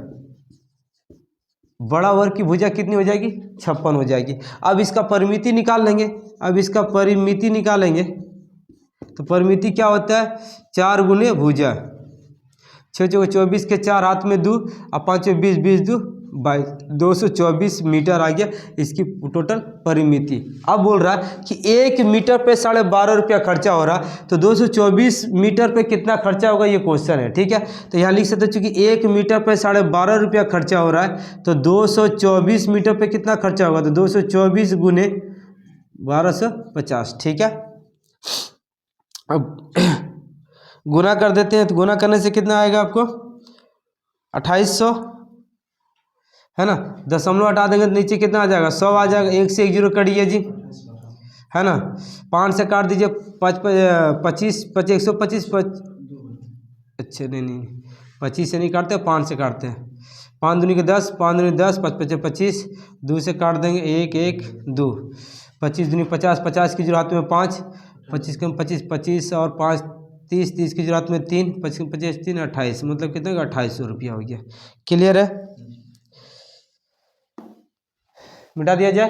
Speaker 1: बड़ा वर्ग की भुजा कितनी हो जाएगी, 56 हो जाएगी। अब इसका परिमिति निकाल लेंगे, तो परिमिति क्या होता है, 4 गुने भुजा, 6 चौके 24 के 4 हाथ में 2 और 5 20 20 2 22, 224 मीटर आ गया इसकी टोटल परिमिति। अब बोल रहा है कि 1 मीटर पे 12.5 रुपया खर्चा हो रहा, तो 224 मीटर पे कितना खर्चा होगा, ये क्वेश्चन है, ठीक है। तो यहाँ लिख सकते हो, चूँकि 1 मीटर पे 12.5 रुपया खर्चा हो रहा है, तो 224 मीटर पे कितना खर्चा होगा, तो 224 गुने 1250, ठीक है। अब गुना कर देते हैं, तो गुना करने से कितना आएगा आपको 2800, है ना। दशमलव हटा देंगे तो नीचे कितना आ जाएगा, 100 आ जाएगा। 1 से 1 0 कटिए जी, है ना। 5 से काट दीजिए, 25 125, अच्छा नहीं 25 से नहीं काटते, 5 से काटते हैं। 5 दूनी के 10, 5 दूनी 10, 5 5 25, 2 से काट देंगे 1 1 2, 25 दूनी 50, 50 की जरूरत में 5, 25 कम 25, 25 और 5 30, 30 की जरूरत में 3, 25 25 3 28, मतलब कितना का 2800 रुपया हो गया। क्लियर है, मिटा दिया जाए।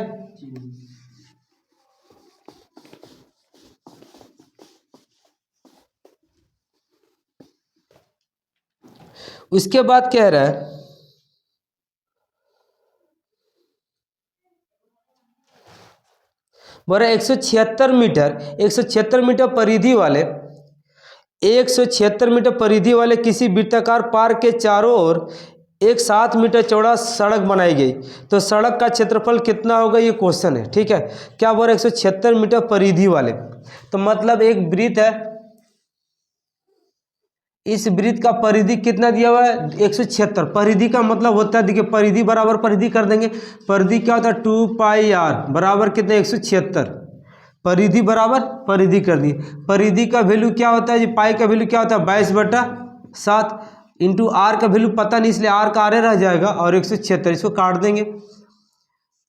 Speaker 1: उसके बाद कह रहा है बोला 176 मीटर परिधि वाले 176 मीटर परिधि वाले किसी वृत्ताकार पार्क के चारों ओर एक 7 मीटर चौड़ा सड़क बनाई गई, तो सड़क का क्षेत्रफल कितना होगा, ये क्वेश्चन है, ठीक है। क्या बोल रहा है 176 मीटर परिधि वाले, तो मतलब एक वृत्त है, इस वृत्त का परिधि कितना दिया हुआ है 176। परिधि का मतलब होता है, देखिए परिधि बराबर परिधि कर देंगे, परिधि क्या होता है 2πr बराबर कितने 176, परिधि बराबर परिधि कर दी। परिधि का वैल्यू क्या होता है जी, पाई का वैल्यू क्या होता है 22/7 इंटू आर का वैल्यू पता नहीं, इसलिए आर का आरे रह जाएगा और 176, इसको काट देंगे।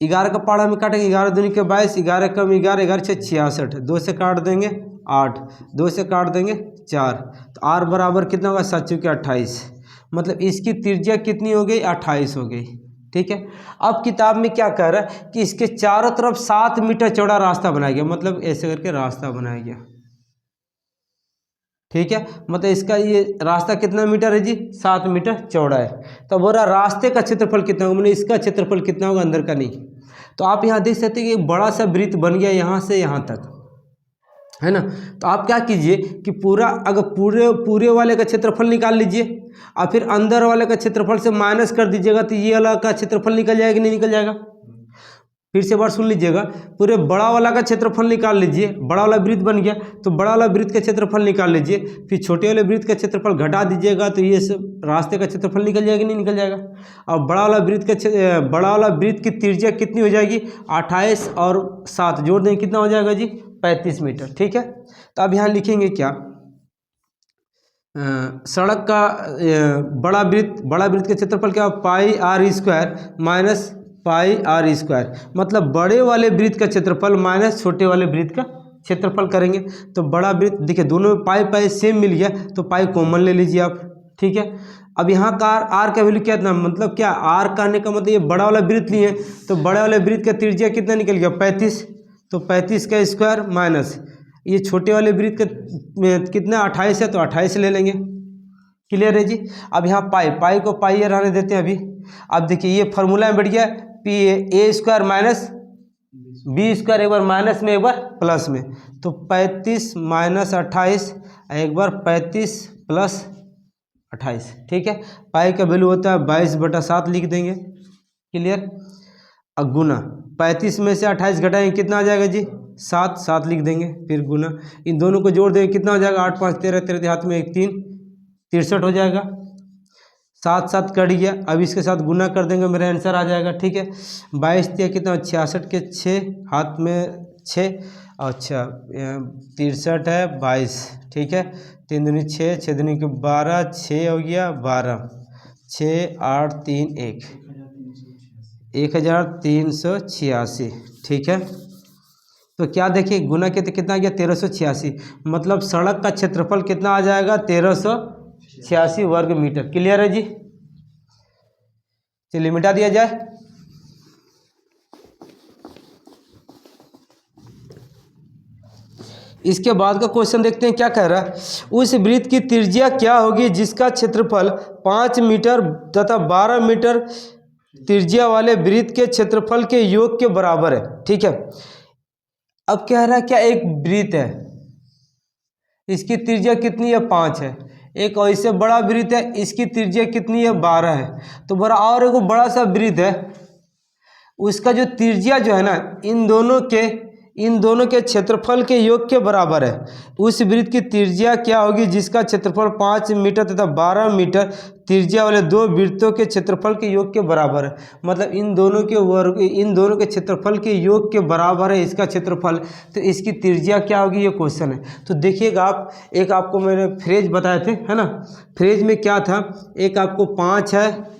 Speaker 1: 11 का पाड़ा में काटेंगे, 11 दूनी के 22, 11 कम 11, 11 6 66, 2 से काट देंगे 8, 2 से काट देंगे 4, तो आर बराबर कितना होगा 7 चौके 28, मतलब इसकी त्रिज्या कितनी हो गई 28 हो गई, ठीक है। अब किताब में क्या कह रहा है कि इसके चारों तरफ 7 मीटर चौड़ा रास्ता बनाया गया, मतलब ऐसे करके रास्ता बनाया गया, ठीक है। मतलब इसका ये रास्ता कितना मीटर है जी 7 मीटर चौड़ा है। तो बोला रास्ते का क्षेत्रफल कितना होगा, मैंने इसका क्षेत्रफल कितना होगा, अंदर का नहीं। तो आप यहाँ देख सकते हैं कि एक बड़ा सा वृत्त बन गया यहाँ से यहाँ तक, है ना। तो आप क्या कीजिए कि पूरा अगर पूरे वाले का क्षेत्रफल निकाल लीजिए और फिर अंदर वाले का क्षेत्रफल से माइनस कर दीजिएगा, तो ये वाला का क्षेत्रफल निकल जाएगा कि नहीं निकल जाएगा। फिर से बार सुन लीजिएगा, पूरे बड़ा वाला का क्षेत्रफल निकाल लीजिए, बड़ा वाला वृत्त बन गया तो बड़ा वाला वृत्त का क्षेत्रफल निकाल लीजिए, फिर छोटे वाले वृत्त का क्षेत्रफल घटा दीजिएगा, तो ये सब रास्ते का क्षेत्रफल निकल जाएगा नहीं निकल जाएगा। और बड़ा वाला वृत्त की त्रिज्या कितनी हो जाएगी 28 और 7 जोड़ देंगे कितना हो जाएगा जी 35 मीटर, ठीक है। तो अब यहाँ लिखेंगे क्या, सड़क का बड़ा वृत्त का क्षेत्रफल क्या πr² माइनस πr², मतलब बड़े वाले वृत्त का क्षेत्रफल माइनस छोटे वाले वृत्त का क्षेत्रफल करेंगे। तो बड़ा वृत्त देखिए दोनों में पाई सेम मिल गया, तो पाई कॉमन ले लीजिए आप, ठीक है। अब यहाँ का आर का वैल्यू क्या था, मतलब क्या आर कहने का मतलब ये बड़ा वाला वृत्त नहीं है, तो बड़े वाले वृत्त का त्रिज्या कितना निकल गया 35, तो 35 का स्क्वायर माइनस ये छोटे वाले वृत्त का कितना 28 है, तो 28 ले लेंगे, क्लियर है जी। अब यहाँ पाई को पाई रहने देते हैं अभी। अब देखिए ये फार्मूला में बैठ गया P A square minus B square, एक बार माइनस में एक बार प्लस में, तो 35 माइनस 28, एक बार 35 प्लस 28, ठीक है। पाई का वैल्यू होता है 22/7 लिख देंगे, क्लियर। अब गुना 35 में से 28 घटाएंगे कितना आ जाएगा जी 7 लिख देंगे, फिर गुना इन दोनों को जोड़ देंगे कितना हो जाएगा 8 5 13, 13 हाथ में 1 3 63 हो जाएगा। 7 कट गया, अब इसके साथ गुना कर देंगे, मेरा आंसर आ जाएगा, ठीक है। 22 दिया कितना 66 के 6 हाथ में 6, अच्छा 63 है 22, ठीक है। 3 दूनी 6, 6 दूनी के 12, 6 हो गया 12, 6 8 3 1, 1386, ठीक है। तो क्या देखिए गुना के तो कितना गया 1386, मतलब सड़क का क्षेत्रफल कितना आ जाएगा 1386 वर्ग मीटर, क्लियर है जी। चलिए मिटा दिया जाए। इसके बाद का क्वेश्चन देखते हैं क्या कह रहा है। उस वृत्त की त्रिज्या क्या होगी जिसका क्षेत्रफल 5 मीटर तथा 12 मीटर त्रिज्या वाले वृत्त के क्षेत्रफल के योग के बराबर है, ठीक है। अब कह रहा है क्या एक वृत्त है, इसकी त्रिज्या कितनी है 5 है, एक ऐसे बड़ा वृत्त है इसकी त्रिज्या कितनी है 12 है, तो बड़ा और एक बड़ा सा वृत्त है उसका जो त्रिज्या जो है ना इन दोनों के क्षेत्रफल के योग के बराबर है। उस वृत्त की त्रिज्या क्या होगी जिसका क्षेत्रफल 5 मीटर तथा 12 मीटर त्रिज्या वाले दो वृत्तों के क्षेत्रफल के योग के बराबर है। मतलब इन दोनों के क्षेत्रफल के योग के बराबर है इसका क्षेत्रफल, तो इसकी त्रिज्या क्या होगी ये क्वेश्चन है। तो देखिएगा आप, एक आपको मैंने फ्रेज बताए थे है ना, फ्रेज में क्या था, एक आपको 5 है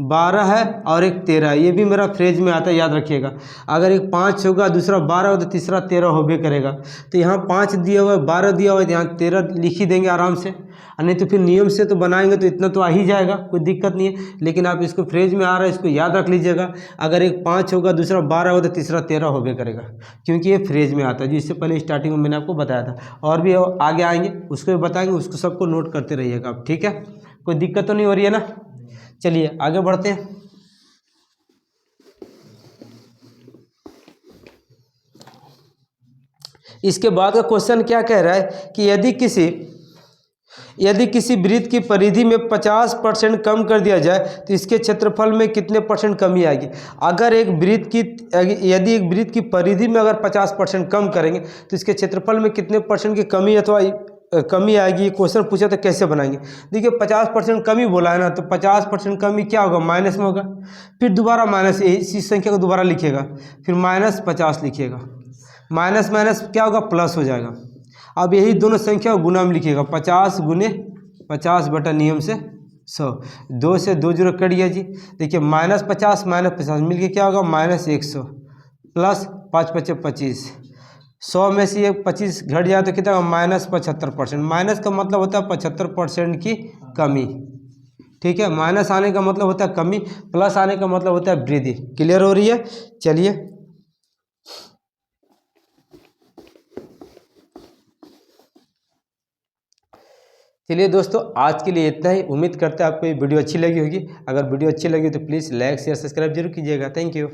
Speaker 1: 12 है और एक 13 है, ये भी मेरा फ्रेज में आता है, याद रखिएगा। अगर एक 5 होगा दूसरा 12 होगा तो तीसरा 13 होबे करेगा। तो यहाँ 5 दिया हुआ है 12 दिया हुआ है, यहाँ 13 लिख ही देंगे आराम से, नहीं तो फिर नियम से तो बनाएंगे तो इतना तो आ ही जाएगा, कोई दिक्कत नहीं है। लेकिन आप इसको फ्रेज में आ रहा है इसको याद रख लीजिएगा, अगर एक 5 होगा दूसरा 12 होगा तो तीसरा 13 होबे करेगा, क्योंकि ये फ्रेज में आता है। जिससे पहले स्टार्टिंग में मैंने आपको बताया था, और भी आगे आएंगे उसको भी बताएंगे, उसको सबको नोट करते रहिएगा आप, ठीक है। कोई दिक्कत तो नहीं हो रही है ना। चलिए आगे बढ़ते हैं। इसके बाद का क्वेश्चन क्या कह रहा है कि यदि किसी वृत्त की परिधि में 50% कम कर दिया जाए तो इसके क्षेत्रफल में कितने % कमी आएगी। अगर यदि एक वृत्त की परिधि में अगर 50% कम करेंगे तो इसके क्षेत्रफल में कितने % की कमी अथवा कमी आएगी। क्वेश्चन पूछा तो कैसे बनाएंगे। देखिए 50% कमी बोला है ना, तो 50% कमी क्या होगा माइनस में होगा, फिर दोबारा माइनस इसी संख्या को दोबारा लिखिएगा, फिर -50 लिखिएगा, माइनस माइनस क्या होगा प्लस हो जाएगा। अब यही दोनों संख्या को गुना में लिखिएगा, 50 गुने 50 बटा नियम से 100, 2 से 2 0 कट गया जी। देखिए -50 -50 मिलके क्या होगा -100 प्लस 5 5 25, 100 में से ये 25 घट जाए तो कितना होगा -75%। माइनस का मतलब होता है 75% की कमी, ठीक है। माइनस आने का मतलब होता है कमी, प्लस आने का मतलब होता है वृद्धि। क्लियर हो रही है। चलिए दोस्तों आज के लिए इतना ही। उम्मीद करते हैं आपको ये वीडियो अच्छी लगी होगी। अगर वीडियो अच्छी लगी तो प्लीज़ लाइक शेयर सब्सक्राइब जरूर कीजिएगा। Thank you.